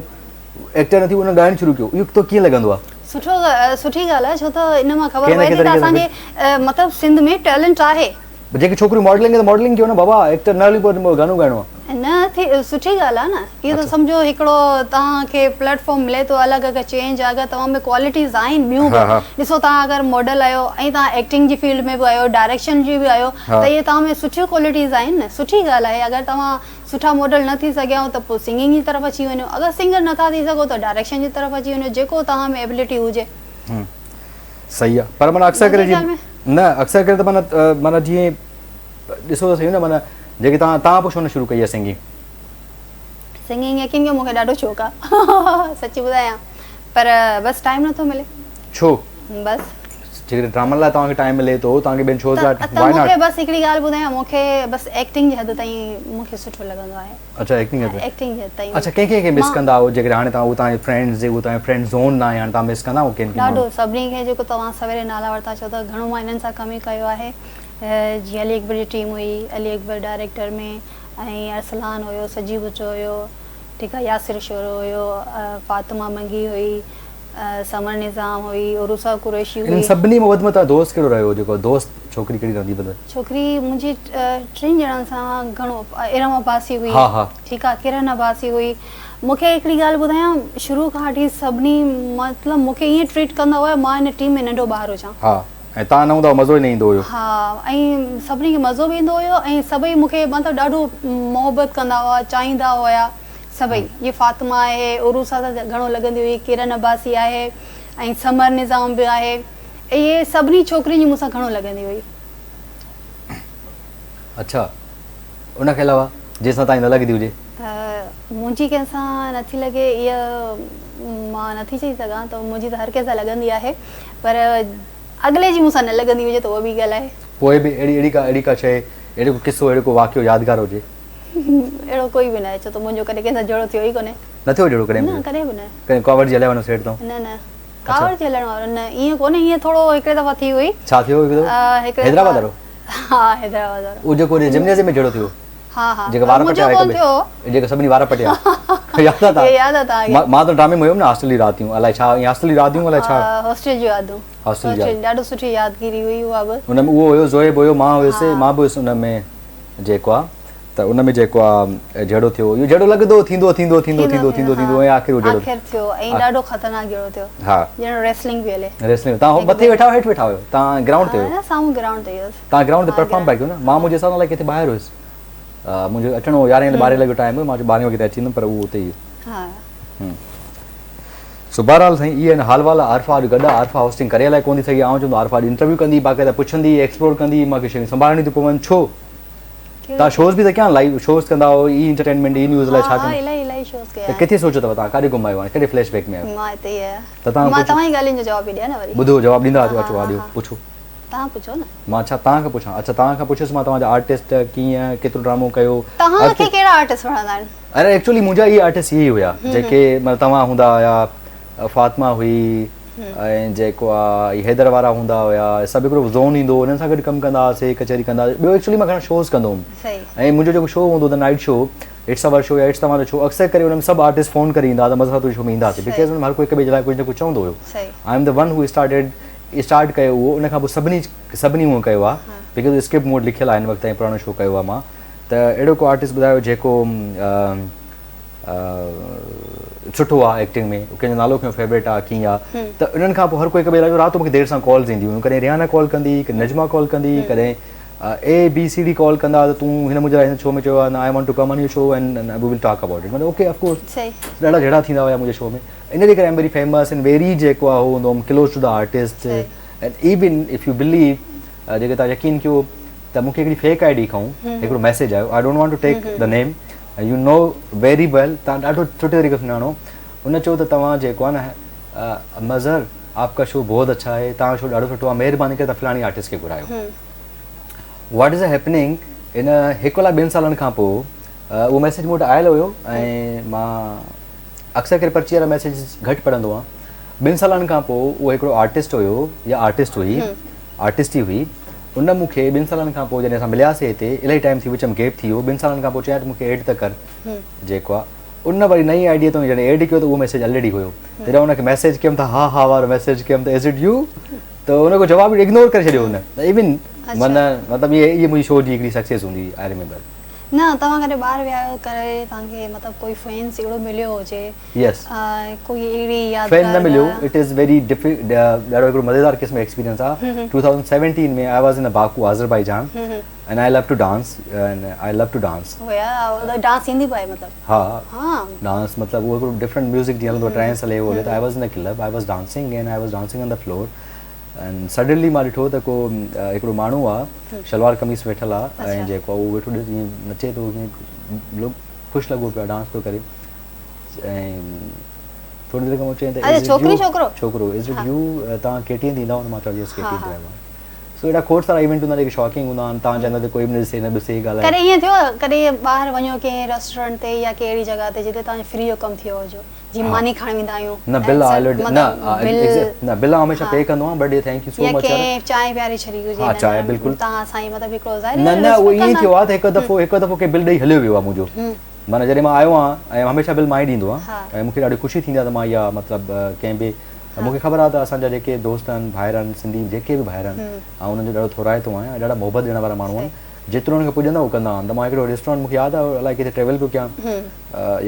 एक्टर न थी उन ॻाइणु शुरू कयो इहो तो कीअं लॻंदो आहे? सुठो सुठी ॻाल्हि आहे छो त इन मां ख़बर पए थी त असांजे मतिलबु सिंध में टैलेंट आहे जेके छोकिरियूं मॉडलिंग आहे त मॉडलिंग कयो न बाबा एक्टर न हली पोइ गानो ॻाइणो आहे न थी सुठी ॻाल्हि आहे न इहो त सम्झो हिकिड़ो तव्हांखे प्लेटफॉर्म मिले थो अलॻि अलॻि चेंज अगरि तव्हां में क्वालिटीज़ आहिनि ॿियूं बि ॾिसो तव्हां अगरि मॉडल आहियो ऐं तव्हां एक्टिंग जी फील्ड में बि आहियो डायरेक्शन जी बि आहियो त इहे तव्हां में सुठियूं क्वालिटीज़ आहिनि न सुठी ॻाल्हि आहे अगरि तव्हां सुठा मॉडल न थी सघिया त पोइ सिंगिंग जी तरफ़ अची वञो अगरि सिंगर नथा थी सघो त डायरेक्शन जी तरफ़ अची वञो जेको तव्हां में एबिलिटी हुजे। सही आहे पर माना अक्सर करे न अक्सर करे त माना जीअं ॾिसो त सही न माना जेके तव्हां पोइ छो न शुरू कई आहे सिंगिंग यकीन कयो मूंखे ॾाढो शौक़ु आहे सची ॿुधायां पर बसि टाइम नथो मिले छो बसि जेकॾहिं ड्रामा लाइ तव्हांखे टाइम मिले थो तव्हांखे ॿियनि शोज़ लाइ मूंखे बसि हिकिड़ी ॻाल्हि ॿुधायां मूंखे बसि एक्टिंग जी हद ताईं मूंखे सुठो लॻंदो आहे। अच्छा एक्टिंग जी हद ताईं अच्छा कंहिंखे मिस कंदा आहियो जेकॾहिं हाणे तव्हां तव्हांजे फ्रेंड्स जे तव्हांजे फ्रेंड ज़ोन न आहे हाणे तव्हां मिस कंदा आहियो ॾाढो सभिनी खे जेको तव्हां सवेरे नाला वरिता चओ त घणो मां हिननि सां कमु ई कयो आहे जीअं अली अकबर जी टीम हुई अली अकबर डायरेक्टर में ऐं अरसलान हुयो सजी बुचो हुयो ठीकु आहे यासिर शोरो हुयो फातिमा मंगी हुई समर निज़ाम हुई उरुसा कुरैशी हुई सभिनी में वधि में तव्हां दोस्त कहिड़ो रहियो जेको दोस्त छोकिरी कहिड़ी रहंदी बदल छोकिरी मुंहिंजी टिनि ॼणनि सां घणो इरम अब्बासी हुई ठीकु आहे किरण अब्बासी हुई मूंखे हिकिड़ी ॻाल्हि ॿुधायां शुरू खां वठी सभिनी मतिलबु मूंखे ईअं ट्रीट कंदा हुआ मां हिन टीम में नंढो ॿार हुजां ऐं तव्हां न हूंदा मज़ो ई न ईंदो हुयो हा ऐं सभिनी खे मज़ो बि ईंदो हुयो ऐं सभई मूंखे मतिलबु ॾाढो मोहबत कंदा हुआ चाहींदा हुआ सभई ये फातिमा आहे उरुसा सां घणो लॻंदी हुई किरण अब्बासी आहे ऐं समर निज़ाम बि आहे इहे सभिनी छोकिरियुनि जी मूंसां घणो लॻंदी हुई। अच्छा उनखे अलावा जंहिंसां तव्हां न लॻंदी हुजे मुंहिंजी कंहिंसां नथी लॻे इहा मां नथी चई सघां त मुंहिंजी त हर कंहिंसां लॻंदी आहे पर अॻिले जी मूंसां न लॻंदी हुजे त उहा बि ॻाल्हि आहे पोइ बि अहिड़ी का शइ अहिड़ो को किसो अहिड़ो को वाक़ियो यादगार हुजे अहिड़ो कोई बि न आहे छो त मुंहिंजो कॾहिं कंहिंसां जहिड़ो थियो ई कोन्हे न थियो जहिड़ो कॾहिं न कॾहिं बि न कॾहिं कावड़ जी हलाए वञो सेठ अथऊं न न कावड़ जी हलण वारो न ईअं कोन्हे ईअं थोरो हिकिड़े दफ़ा थी हुई छा थियो हैदराबाद वारो हा हैदराबाद वारो उहो जेको जिम्नेज़ियम में जहिड़ो थियो हाँ हाँ जेका वार पटिया कौन थियो जेका सभिनी वार पटिया याद था ये याद आता मां तो ड्रामे में हुयमि न हॉस्टल जी रातियूं अलाए छा या हॉस्टल जी रातियूं अलाए छा हॉस्टल जो यादूं हॉस्टल जी ॾाढो सुठी यादगिरी हुई उहा बि उन में उहो हुयो ज़ोएब हुयो मां हुयुसि मां बि हुयुसि उन में जेको आहे त उन में जेको आहे जहिड़ो थियो इहो जहिड़ो लॻंदो थींदो थींदो थींदो थींदो थींदो थींदो ऐं आख़िर जहिड़ो आख़िर थियो ऐं ॾाढो ख़तरनाक जहिड़ो थियो हा ॼण रेसलिंग बि हले रेसलिंग तव्हां मथे वेठा हेठि वेठा हुयो तव्हां ग्राउंड ते न साम्हूं ग्राउंड ते हुयसि तव्हां ग्राउंड ते परफॉर्म पिया कयो न मां मुंहिंजे हिसाब सां अलाए किथे ॿाहिरि हुयुसि मुंहिंजो अचणो 11 12 लॻे टाइम हुयो मां 12 वॻे ते अची वेंदुमि पर उहो उते ई हा सो बहरहाल साईं इहे हाल वाल आरफा अॼु गॾु आरफा होस्टिंग करे लाइ कोन थी सघी आउं चवंदो आरफा इंटरव्यू कंदी बाक़ाइदा पुछंदी एक्सप्लोर कंदी मूंखे शयूं संभालणी थी पवनि छो तव्हां शोज़ बि त कया लाइव शोज़ कंदा हो ई एंटरटेनमेंट ई न्यूज़ लाइ छा कंदा इलाही शोज़ कया त किथे सोचो अथव तव्हां काॾे घुमायो आहे कहिड़े फ्लैशबैक में आहियो मां हिते ई आहियां त तव्हां मां तव्हांजी ॻाल्हियुनि जो जवाबु ॾियां न वरी ॿुधो जवाबु ॾींदा अचो ॾियो पुछो तव्हां पुछो न मां छा तव्हां खां पुछां अच्छा तव्हां खां पुछियुसि मां तव्हांजा आर्टिस्ट कीअं केतिरो ड्रामो कयो तव्हांखे कहिड़ा आर्टिस्ट वणंदा आहिनि अरे एक्चुअली मुंहिंजा इहे आर्टिस्ट इहे ई हुया जेके मतिलबु तव्हां हूंदा हुया फातिमा हुई ऐं जेको आहे हैदर वारा हूंदा हुया सभु हिकिड़ो ज़ोन ईंदो हुननि सां गॾु कमु कंदा हुआसीं कचहरी कंदा ॿियो एक्चुअली मां घणा शोज़ कंदो हुउमि ऐं मुंहिंजो जेको शो हूंदो the night show it's our show या इट्स तव्हांजो शो अक्सर करे हुन में सभु आर्टिस्ट फ़ोन करे ईंदा त मज़ा शो में ईंदासीं बिकॉज़ हुन में हर कोई हिक ॿिए जे लाइ कुझु न कुझु चवंदो हुयो I am the one who start कयो उहो उन खां पोइ सभिनी उहो कयो आहे बिकॉज़ स्क्रिप्ट मोड लिखियलु आहे हिन वक़्तु ताईं पुराणो शो कयो आहे मां त अहिड़ो को आर्टिस्ट ॿुधायो जेको सुठो आहे एक्टिंग में कंहिंजो नालो कंहिंजो फेवरेट आहे कीअं आहे त उन्हनि खां पोइ हर कोई हिक ॿिए लाइ राति मूंखे देरि सां कॉल्स ईंदियूं हुयूं कॾहिं रियाना कॉल कंदी कॾहिं नजमा कॉल कंदी कॾहिं ABCD कॉल कंदा त तूं हिन मुंहिंजे हिन शो में चयो आहे न I want to come on your show and we will talk about it मतलब ओके ऑफ कोर्स ॾाढा जहिड़ा थींदा हुया मुंहिंजे शो में इन जे करे I am very famous and very जेको आहे उहो हूंदो हुउमि close to the artist and even if you believe जेके तव्हां यकीन कयो त मूंखे हिकिड़ी फेक ID खां हिकिड़ो मैसेज आयो I don't want to take the name you know very well तव्हां ॾाढो सुठे तरीक़े सां सुञाणो उन चयो त तव्हां जेको आहे न मज़र आपका शो बहुत अच्छा है तव्हां शो ॾाढो सुठो आहे महिरबानी करे तव्हां फलाणी आर्टिस्ट खे घुरायो वॉट इज़ हैपनिंग इन हिकु अलाए 2 सालनि खां पोइ उहो मैसेज मूं वटि आयल हुयो ऐं मां अक्सर करे पर्ची वारा मैसेज घटि पढ़ंदो आहियां 2 सालनि खां पोइ उहो हिकिड़ो आर्टिस्ट हुयो या आर्टिस्ट ई हुई उन मूंखे 2 सालनि खां पोइ जॾहिं असां मिलियासीं हिते इलाही टाइम थी विच में गैप थी वियो 2 सालनि खां पोइ चयां त मूंखे एड त कर जेको आहे उन वरी नई आइडिया तो जॾहिं एड कयो त उहो मैसेज ऑलरेडी हुयो तॾहिं उनखे मैसेज कयुमि त हा वारो मैसेज कयुमि त इज़ इट यू त उनजो जवाबु इग्नोर करे छॾियो हुन इवन मतिलबु इहे मुंहिंजी शो जी हिकिड़ी सक्सेस हूंदी आई रिमेंबर न तव्हां कॾहिं ॿाहिरि विया करे तव्हांखे मतिलबु कोई फैंस अहिड़ो मिलियो हुजे यस कोई अहिड़ी यादि फैन न मिलियो इट इज़ वेरी ॾाढो हिकिड़ो मज़ेदार क़िस्म एक्सपीरियंस आहे 2017 में I was in Baku Azerbaijan and I love to dance dance ईंदी पए मतिलबु हा डांस मतिलबु उहो हिकिड़ो डिफरेंट म्यूज़िक जीअं हलंदो ट्रांस हले उहो त आई वाज़ इन a club I was dancing and I was dancing on the floor and suddenly मां ॾिठो त को हिकिड़ो माण्हू आहे शलवार कमीज़ वेठल आहे ऐं जेको आहे उहो वेठो ॾिस नचे थो कीअं ख़ुशि लॻो पियो आहे डांस थो करे ऐं थोरी देरि खां चई त छोकिरो इज़ इट यू तव्हां केटीएन थींदा हुन मां चयो केटीएन ड्राइवर सो एॾा खोड़ सारा इवेंट हूंदा जेके शॉकिंग हूंदा आहिनि तव्हां चवंदा त कोई बि ॾिसे न ॾिसे ॻाल्हाए कॾहिं ईअं थियो कॾहिं ॿाहिरि वञो कंहिं रेस्टोरेंट ते या कहिड़ी जॻह ते जिते तव्हांजो फ्री जो कमु थियो हुजे जीअं मानी खणी वेंदा आहियूं न बिल न बिल हमेशा पे कंदो आहियां but thank you so much यार चांहि प्यारी छड़ी हुजे हा चांहि बिल्कुलु तव्हां साईं मतिलबु हिकिड़ो ज़ाहिर न उहो ईअं थियो आहे त हिकु दफ़ो के बिल ॾेई हलियो वियो आहे मुंहिंजो माना जॾहिं मां आयो आहियां ऐं हमेशह बिल मां ई ॾींदो आहियां ऐं मूंखे ॾाढी ख़ुशी थींदी आहे त मां इहा मतिलबु कंहिं बि मूंखे ख़बर आहे त असांजा जेके दोस्त आहिनि भाइर आहिनि सिंधी जेके बि भाइर आहिनि ऐं उन्हनि जो ॾाढो थोराइतो आहियां ऐं ॾाढा मोहबत ॾियण वारा माण्हू आहिनि जेतिरो उन्हनि खे पुॼंदा उहो कंदा आहिनि त मां हिकिड़ो रेस्टोरेंट मूंखे यादि आहे अलाए किथे ट्रेवल पियो कयां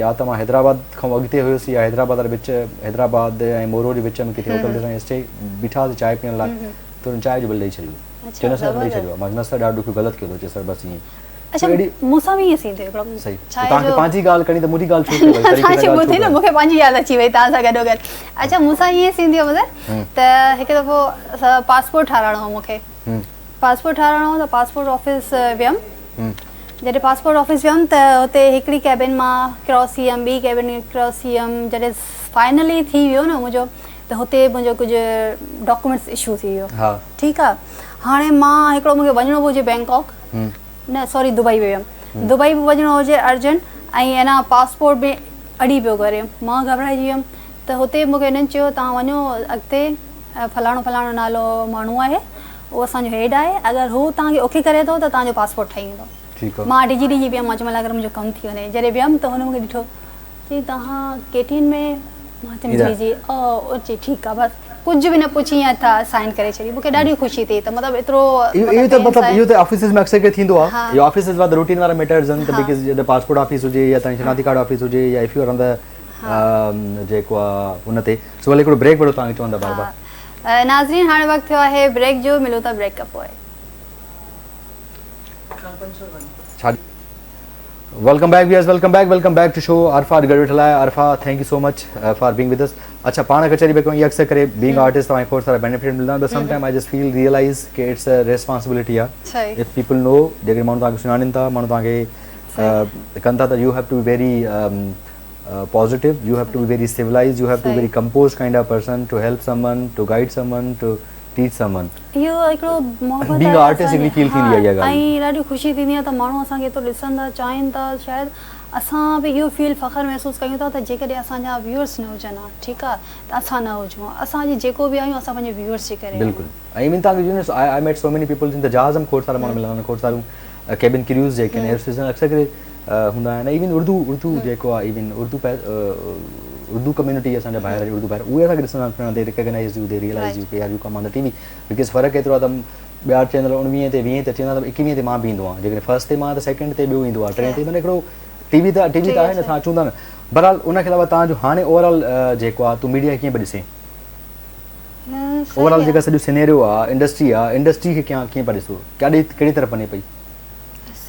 या त मां हैदराबाद खां अॻिते हुयुसि या हैदराबाद ऐं मोरो जे विच में किथे होटल ते स्टे बीठासीं चांहि पीअण लाइ त हुन चांहि जो बिल ॾेई छॾियो चयो न सर ॾेई छॾियो आहे मां न सर ॾाढो ग़लति कयो चयो सर बसि ईअं अच्छा मूंसां बि ईअं थी थियो सही तव्हांखे पंहिंजी ॻाल्हि करणी त मुंहिंजी ॻाल्हि छो ॿुधी न मूंखे पंहिंजी यादि अची वई तव्हां सां गॾोगॾु अच्छा मूंसां ईअं थींदी हुयो त हिकु दफ़ो पासपोर्ट ठाराइणो हो मूंखे पासपोर्ट ठाराइणो हो त पासपोर्ट ऑफिस वियमि जॾहिं पासपोर्ट ऑफिस वियमि त हुते हिकिड़ी कैबिन मां क्रॉस थी वियमि ॿी कैबिन क्रॉस थी वियमि जॾहिं फाइनली थी वियो न मुंहिंजो त हुते मुंहिंजो कुझु डॉक्यूमेंट्स इशू थी वियो ठीकु आहे हाणे मां हिकिड़ो मूंखे वञिणो हुजे बैंकॉक न सॉरी दुबई वियमि दुबई बि वञिणो हुजे अर्जेंट ऐं अञा पासपोर्ट में अड़ी पियो करे मां घबराइजी वियमि त हुते मूंखे हिननि चयो तव्हां वञो अॻिते फलाणो नालो माण्हू आहे उहो असांजो हेड आहे अगरि हू तव्हांखे ओके करे थो त तव्हांजो पासपोर्ट ठही वेंदो ठीकु आहे मां डिजी वियमि मां चयो अगरि मुंहिंजो कमु थी वञे जॾहिं वियमि त हुन मूंखे ॾिठो चई तव्हां केटीन में मां चयमि जी जी चई ठीकु आहे बसि कुझु बि न पुछी ईअं था साइन करे छॾी मूंखे ॾाढी ख़ुशी थी त मतिलबु एतिरो इहो त ऑफिसिस में अक्सर थींदो आहे इहो ऑफिसिस वारा रूटीन वारा मैटर्स आहिनि त बिकॉज़ जॾहिं पासपोर्ट ऑफिस हुजे या तव्हांजी शनाती कार्ड ऑफिस हुजे या if you are on the जेको आहे हुन ते सो हले हिकिड़ो ब्रेक वठो तव्हांखे चवंदा बार बार नाज़रीन हाणे वक़्तु थियो आहे ब्रेक जो मिलो था ब्रेक खां पोइ Welcome back viewers, welcome back to show Arfa Gadwitala. Arfa, thank you so much for being with us. अच्छा पाण कचहरी में कोई अक्सर करे being artist तव्हांखे खोड़ सारा benefit मिलंदा but sometimes I just feel realize कि it's a responsibility आहे if people know जेके माण्हू तव्हांखे सुञाणनि था माण्हू तव्हांखे कनि था त you have to be very positive, you have to be very civilized, you have to be very composed kind of person to help someone, to guide someone, to teach someone. इहो हिकिड़ो मोहबत being artist हिकिड़ी feel थींदी आहे इहा ॻाल्हि ऐं ॾाढी ख़ुशी थींदी आहे त माण्हू असांखे एतिरो ॾिसंदा चाहिनि था शायदि असां बि इहो फील फ़ख़्रु महसूसु कयूं था त जेकॾहिं असांजा व्यूअर्स न हुजनि हा ठीकु आहे त असां न हुजूं असांजी जेको बि आहियूं असां पंहिंजे व्यूअर्स जे करे बिल्कुलु आई मीन तव्हांखे I met so many people in the जहाज़ में खोड़ सारा माण्हू मिलंदा आहिनि खोड़ सारियूं केबिन क्रूज़ जेके आहिनि एयर अक्सर करे हूंदा आहिनि इवन उर्दू जेको आहे इवन उर्दू कम्युनिटी असांजा ॿाहिरि उर्दू ॿाहिरि उहे असांखे ॾिसंदा आहिनि they recognise you they realise you के are you come on the TV because फ़र्क़ु एतिरो आहे त ॿिया चैनल 19 ते 20 ते चवंदा त 21 ते मां बि ईंदो आहियां जेकॾहिं फर्स्ट ते मां त सेकेंड ते ॿियो ईंदो आहे टे ते माना हिकिड़ो टीवी त आहे न असां अचूं था न बहरहाल उनखे अलावा तव्हांजो हाणे ओवरऑल जेको आहे तूं मीडिया कीअं पिया ॾिसे ओवरऑल जेका सॼो सिनेरियो आहे इंडस्ट्री खे कीअं पिया ॾिसो कहिड़ी तरफ़ वञे पई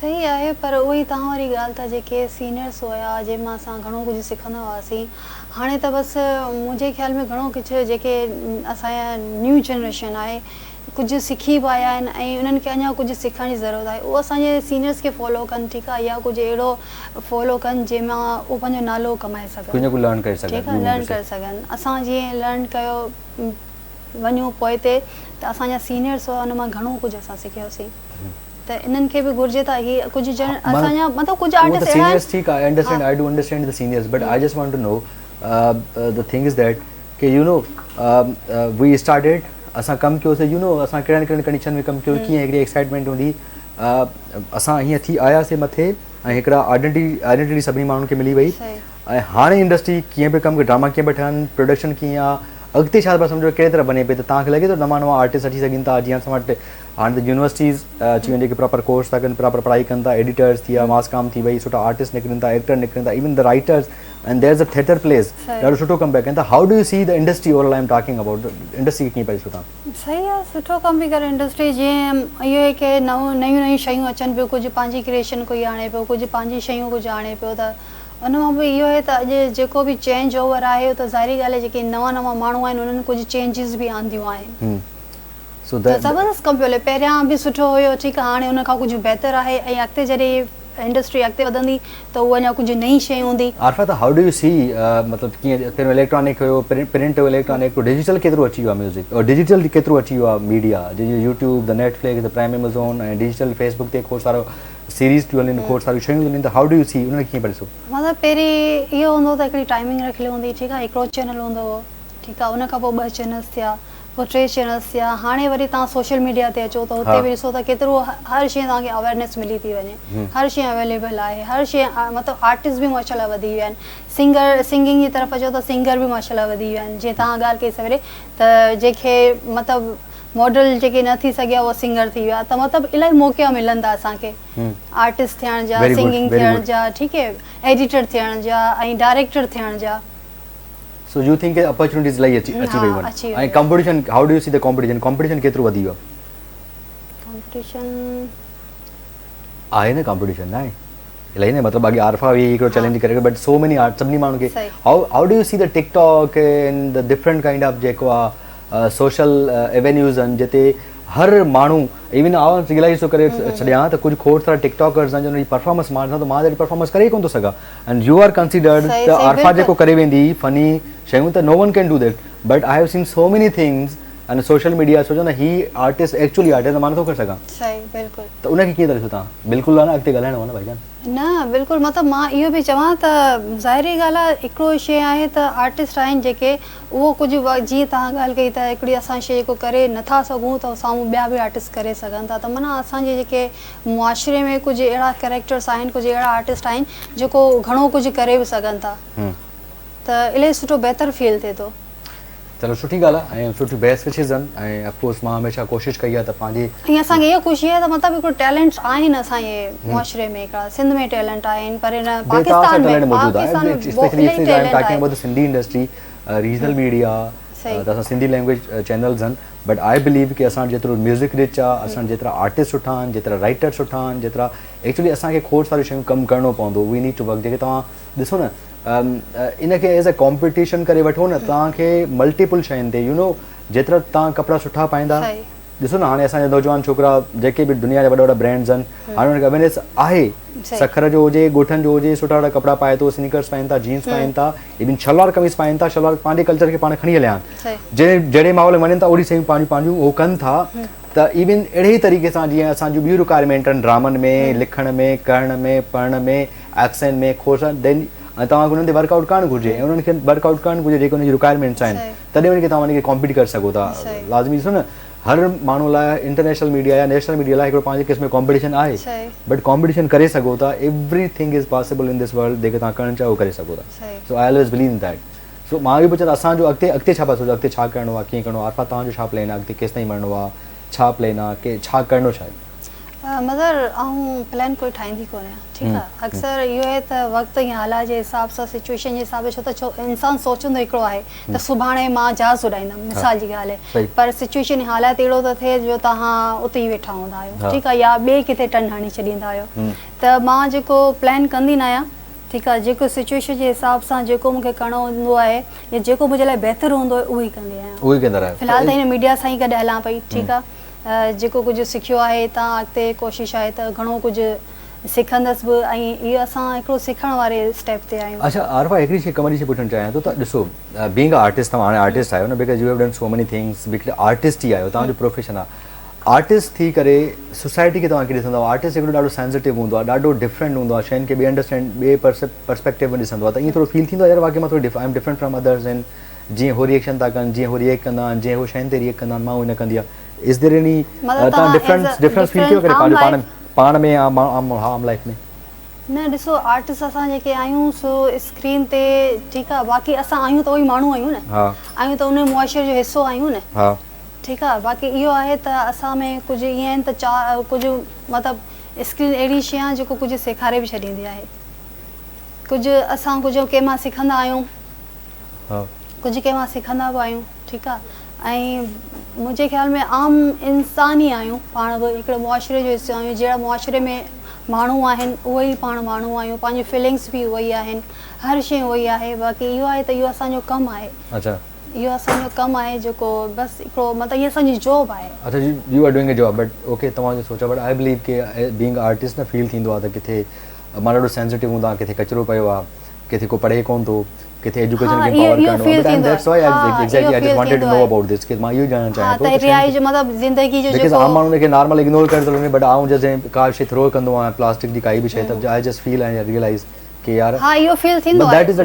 सही आहे पर उहो ई तव्हां वारी ॻाल्हि त जेके सीनियर्स हुया जंहिंमां असां घणो कुझु सिखंदा हुआसीं हाणे त बसि मुंहिंजे ख़्याल में घणो कुझु जेके असांजा न्यू जनरेशन आहे कुझु सिखी बि आया आहिनि ऐं उन्हनि खे अञा कुझु सिखण जी ज़रूरत आहे उहो असांजे सीनियर्स खे फॉलो कनि ठीकु आहे या कुझु अहिड़ो फॉलो कनि जंहिंमां उहो पंहिंजो नालो कमाए सघनि लर्न करे सघनि असां जीअं लर्न कयो वञूं पोइ ते त असांजा सीनियर्स हुआ उन मां घणो कुझु असां सिखियोसीं त इन्हनि खे बि घुरिजे त हीअ कुझु असांजा मतिलबु कुझु आर्टिस्ट सीनियर्स ठीकु आहे I do understand the seniors but I just want to know the thing is that कि यू नो वी स्टार्टेड असां कमु कयोसीं यू नो असां कहिड़े कहिड़े कंडीशन में कमु कयो कीअं हिकिड़ी एक्साइटमेंट हूंदी असां हीअं थी आयासीं मथे ऐं हिकिड़ा आइडेंटिटी सभिनी माण्हुनि खे मिली वई ऐं हाणे इंडस्ट्री कीअं पियो कमु ड्रामा कीअं पिया ठहनि प्रोडक्शन कीअं आहे अॻिते छा सम्झो कहिड़े तरह बने पई त तव्हांखे लॻे थो नवां आर्टिस्ट अची सघनि था जीअं असां वटि हाणे त यूनिवर्सिटीज़ अची वञे जेके प्रॉपर कोर्स था कनि प्रॉपर पढ़ाई कनि था एडिटर्स थी विया मास काम थी वई सुठा आर्टिस्ट निकिरनि था एक्टर निकिरनि था even the writers and there is a theatre place ॾाढो सुठो कमु पिया कनि था how do you see the industry overall I am talking about industry खे कीअं पिया ॾिसो तव्हां सही आहे सुठो कमु बि करे इंडस्ट्री जीअं इहो आहे की नयूं शयूं अचनि पियूं कुझु पंहिंजी क्रिएशन कोई आणे पियो कुझु पंहिंजी शयूं कुझु आणे पियो त उन मां बि इहो आहे त अॼु जेको बि चेंज ओवर आहे त ज़ाहिरी ॻाल्हि आहे जेके नवां माण्हू आहिनि उन्हनि कुझु चेंजिस बि आंदियूं आहिनि ज़बरदस्त कमु पियो हले पहिरियां बि सुठो हुयो ठीकु आहे हाणे उन खां कुझु बहितर आहे ऐं अॻिते जॾहिं इंडस्ट्री अॻिते वधंदी त उहा अञा कुझु नई शइ हूंदी आरफा त हाउ डू यू सी मतिलबु कीअं पहिरियों इलेक्ट्रॉनिक हुयो प्रिंट हुयो इलेक्ट्रॉनिक डिजिटल केतिरो अची वियो आहे म्यूज़िक और डिजिटल केतिरो अची वियो आहे मीडिया जीअं YouTube the Netflix the prime Amazon ऐं डिजिटल फेसबुक ते खोड़ सारो सीरीज़ थियूं हलनि खोड़ सारियूं शयूं हलनि त हाउ डू यू सी उनखे कीअं पिया ॾिसो मतिलबु पहिरीं इहो हूंदो त हिकिड़ी टाइमिंग रखियलु हूंदी ठीकु आहे हिकिड़ो चैनल हूंदो हो ठीकु आहे उन खां पोइ 2 चैनल्स थिया पोइ 3 चैनल्स थिया हाणे वरी तव्हां सोशल मीडिया ते अचो त हुते बि ॾिसो त केतिरो हर शइ तव्हांखे अवेयरनेस मिली थी वञे हर शइ अवेलेबल आहे हर शइ मतिलबु आर्टिस्ट बि माशाल्लाह वधी विया आहिनि सिंगिंग जी तरफ़ अचो त सिंगर बि माशाल्लाह वधी विया आहिनि जीअं तव्हां ॻाल्हि कई सवेरे त जंहिंखे मतिलबु मॉडल जेके न थी सघिया उहो सिंगर थी विया त मतिलबु इलाही मौक़ा मिलनि था असांखे आर्टिस्ट थियण जा सिंगिंग थियण जा ठीकु आहे एडिटर थियण जा ऐं डायरेक्टर थियण जा So you think opportunities like अची वई आहिनि ऐं competition how do you see the competition केतिरो वधी वियो कॉम्पिटिशन आहे न कॉम्पिटिशन न आहे इलाही न मतिलबु अॻे आरफा हुई हिकिड़ो चैलेंज करे बट सो मेनी आर्ट सभिनी माण्हुनि खे how do you see the TikTok and the different kind of जेको आहे सोशल एवेन्यूज़ आहिनि जिते हर माण्हू इवन आवाज़ रियलाइज़ थो करे छॾियां त कुझु खोड़ सारा टिकटॉकर्स आहिनि जिन जी परफॉर्मेंस मां ॾिसां त मां जॾहिं परफॉर्मेंस करे ई कोन थो सघां एंड यू आर कंसिडर्ड त आरफा जेको करे वेंदी फनी शयूं त no one can do that but I have seen so many things अने सोशल मीडिया सोचो ना ही आर्टिस्ट एक्चुअली आर्टिस्ट मां नथो करे सघां सही बिल्कुलु त उनखे कीअं था ॾिसो तव्हां बिल्कुलु आहे न अॻिते ॻाल्हाइणो आहे न भाईजान न बिल्कुलु मतिलबु मां इहो बि चवां त ज़ाहिरी ॻाल्हि आहे हिकिड़ो शइ आहे त आर्टिस्ट आहिनि जेके उहो कुझु जीअं तव्हां ॻाल्हि कई त हिकिड़ी असां शइ जेको करे नथा सघूं त साम्हूं ॿिया बि आर्टिस्ट करे सघनि था त माना असांजे जेके मुआशिरे में कुझु अहिड़ा कैरेक्टर्स आहिनि कुझु अहिड़ा आर्टिस्ट आहिनि जेको घणो कुझु करे बि सघनि था त इलाही सुठो बहितर फील थिए थो चलो सुठी ॻाल्हि आहे ऐं सुठी बेस्ट विशेस आहिनि ऐं ऑफकोर्स मां हमेशह कोशिशि कई आहे त पंहिंजी ऐं असांखे इहा ख़ुशी आहे त मतिलबु हिकिड़ो टैलेंट्स आहिनि असांजे मुआशिरे में हिकिड़ा सिंध में टैलेंट आहिनि पर हिन पाकिस्तान में सिंधी इंडस्ट्री रीजनल मीडिया त असां सिंधी लैंग्वेज चैनल्स आहिनि बट आई बिलीव की असां जेतिरो म्यूज़िक रिच आहे असां जेतिरा आर्टिस्ट सुठा आहिनि जेतिरा राइटर सुठा आहिनि जेतिरा एक्चुअली असांखे खोड़ सारियूं शयूं कमु करिणो पवंदो वी नीड टू वर्क जेके तव्हां ॾिसो न इनखे एज़ अ कॉम्पिटिशन करे वठो न तव्हांखे मल्टीपल शयुनि ते यू नो जेतिरा तव्हां कपिड़ा सुठा पाईंदा ॾिसो न हाणे असांजा नौजवान छोकिरा जेके बि दुनिया जा वॾा वॾा ब्रांड्स आहिनि हाणे हुनखे अवेयरनेस आहे सखर जो हुजे ॻोठनि जो हुजे सुठा सुठा कपिड़ा पाए थो स्नीकर्स पाइनि था जीन्स पाइनि था इवन शलवार कमीज़ पाइनि था शलवार पंहिंजे कल्चर खे पाण खणी हलिया आहिनि जहिड़े माहौल में वञनि था ओड़ी शयूं पंहिंजूं उहो कनि था त इवन अहिड़े ई तरीक़े सां जीअं असांजूं ॿियूं रिक्वायरमेंट आहिनि ड्रामनि में लिखण में करण में पढ़ण में एक्सेंट में खोड़ देन तव्हांखे हुननि ते वर्कआउट करणु घुरिजे ऐं उन्हनि खे वर्कआउट करणु घुरिजे जेके हुनजी रिक्वायरमेंट्स आहिनि तॾहिं वञी तव्हां हुनखे कॉम्पीट करे सघो था लाज़मी ॾिसो न हर माण्हू लाइ इंटरनेशनल मीडिया या नेशनल मीडिया लाइ हिकिड़ो पंहिंजे क़िस्म जो कॉम्पिटिशन आहे बट कॉम्पिटिशन करे सघो था everything is possible in this world जेके तव्हां करणु चाहियो करे सघो था so I always believe in that so मां बि पुछां असांजो अॻिते छा पिया सोचो अॻिते छा करिणो आहे कीअं करिणो आहे आरफा तव्हांजो छा प्लान आहे अॻिते केसि ताईं वञिणो आहे छा प्लान आहे की छा करिणो छा आहे मदर आऊं प्लान कोई ठाहींदी कोन आहियां ठीकु आहे अक्सर इहो आहे त वक़्तु या हालात जे हिसाब सां सिचुएशन जे हिसाब सां छो त इंसानु सोचंदो हिकिड़ो आहे त सुभाणे मां जहाज़ उॾाईंदमि मिसाल जी ॻाल्हि आहे पर सिचुएशन हालात अहिड़ो थो थिए जो तव्हां उते ई वेठा हूंदा आहियो ठीकु आहे या ॿिए किथे टन हणी छॾींदा आहियो त मां जेको प्लान कंदी न आहियां ठीकु आहे जेको सिचुएशन जे हिसाब सां जेको मूंखे करिणो हूंदो आहे या जेको मुंहिंजे लाइ बहितरु हूंदो आहे उहो ई कंदी आहियां फ़िलहालु त हिन मीडिया सां ई गॾु हलां पई ठीकु आहे जेको कुझु सिखियो आहे तव्हां अॻिते कोशिशि आहे त घणो कुझु सिखंदसि बि ऐं इहो असां हिकिड़ो सिखण वारे स्टेप ते आहियूं अच्छा आरफा हिकिड़ी शइ कमरी शइ पुछणु चाहियां थो त ॾिसो बीइंग आर्टिस्ट तव्हां हाणे आर्टिस्ट आहियो न because U have done so many things हिकिड़े आर्टिस्ट ई आहियो तव्हांजो प्रोफेशन आहे आर्टिस्ट थी करे सोसाइटी खे तव्हां कीअं ॾिसंदो आर्टिस्ट हिकिड़ो ॾाढो सेंसिटिव हूंदो आहे ॾाढो डिफरेंट हूंदो आहे शयुनि खे ॿिए अंडरस्टैंड ॿिए पर्सपेक्टिव में ॾिसंदो आहे त ईअं थोरो फील थींदो आहे यार वाक़ई मां थोरो I am different from others आहिनि जीअं हो रिएक्शन था कनि जीअं हो रिएक्ट कंदा आहिनि जीअं हो शयुनि ते रिएक्ट कंदा आहिनि मां उहो न कंदी आहे इज़ देयर एनी तव्हां डिफरेंस फील कयो करे पंहिंजो पाण में या आम लाइफ में न ॾिसो आर्टिस्ट असां जेके आहियूं सो स्क्रीन ते ठीकु आहे बाक़ी असां आहियूं त उहे माण्हू आहियूं न आहियूं त उन मुआशिरे जो हिसो आहियूं न ठीकु आहे बाक़ी इहो आहे त असां में कुझु ईअं आहिनि त कुझु मतिलबु स्क्रीन अहिड़ी शइ आहे जेको कुझु सेखारे बि छॾींदी आहे कुझु असां कुझु कंहिंमां सिखंदा आहियूं कुझु कंहिंमां सिखंदा बि आहियूं ठीकु आहे ऐं मुंहिंजे ख़्याल में आम इंसान ई आहियूं पाण बि हिकिड़े मुआशिरे जो हिसो आहियूं जहिड़ा मुआशिरे में माण्हू आहिनि उहे ई पाण माण्हू आहियूं पंहिंजी फीलिंग्स बि उहे ई आहिनि हर शइ उहा ई आहे बाक़ी इहो आहे त इहो असांजो कमु आहे इहो असांजो कमु आहे जेको बसि हिकिड़ो मतिलबु इहा असांजी जॉब आहे अच्छा you are doing a job but okay तव्हांजो सोचो बट आई बिलीव की बीइंग आर्टिस्ट न फील थींदो आहे त किथे मां ॾाढो सेंसिटिव हूंदो आहे किथे कचिरो पियो आहे किथे को पढ़े कोन थो किथे एजुकेशन खे पावर करणो आहे but that's why actually I just wanted to know about this कि मां इहो ॼाणणु चाहियां थो त रियाई जो मतिलबु ज़िंदगी जो जेको आम माण्हू खे नॉर्मल इग्नोर करे थो वञे बट आउं जॾहिं का शइ थ्रो कंदो आहियां प्लास्टिक जी काई बि शइ त I just feel and realise कि यार हा इहो फील थींदो आहे दैट इज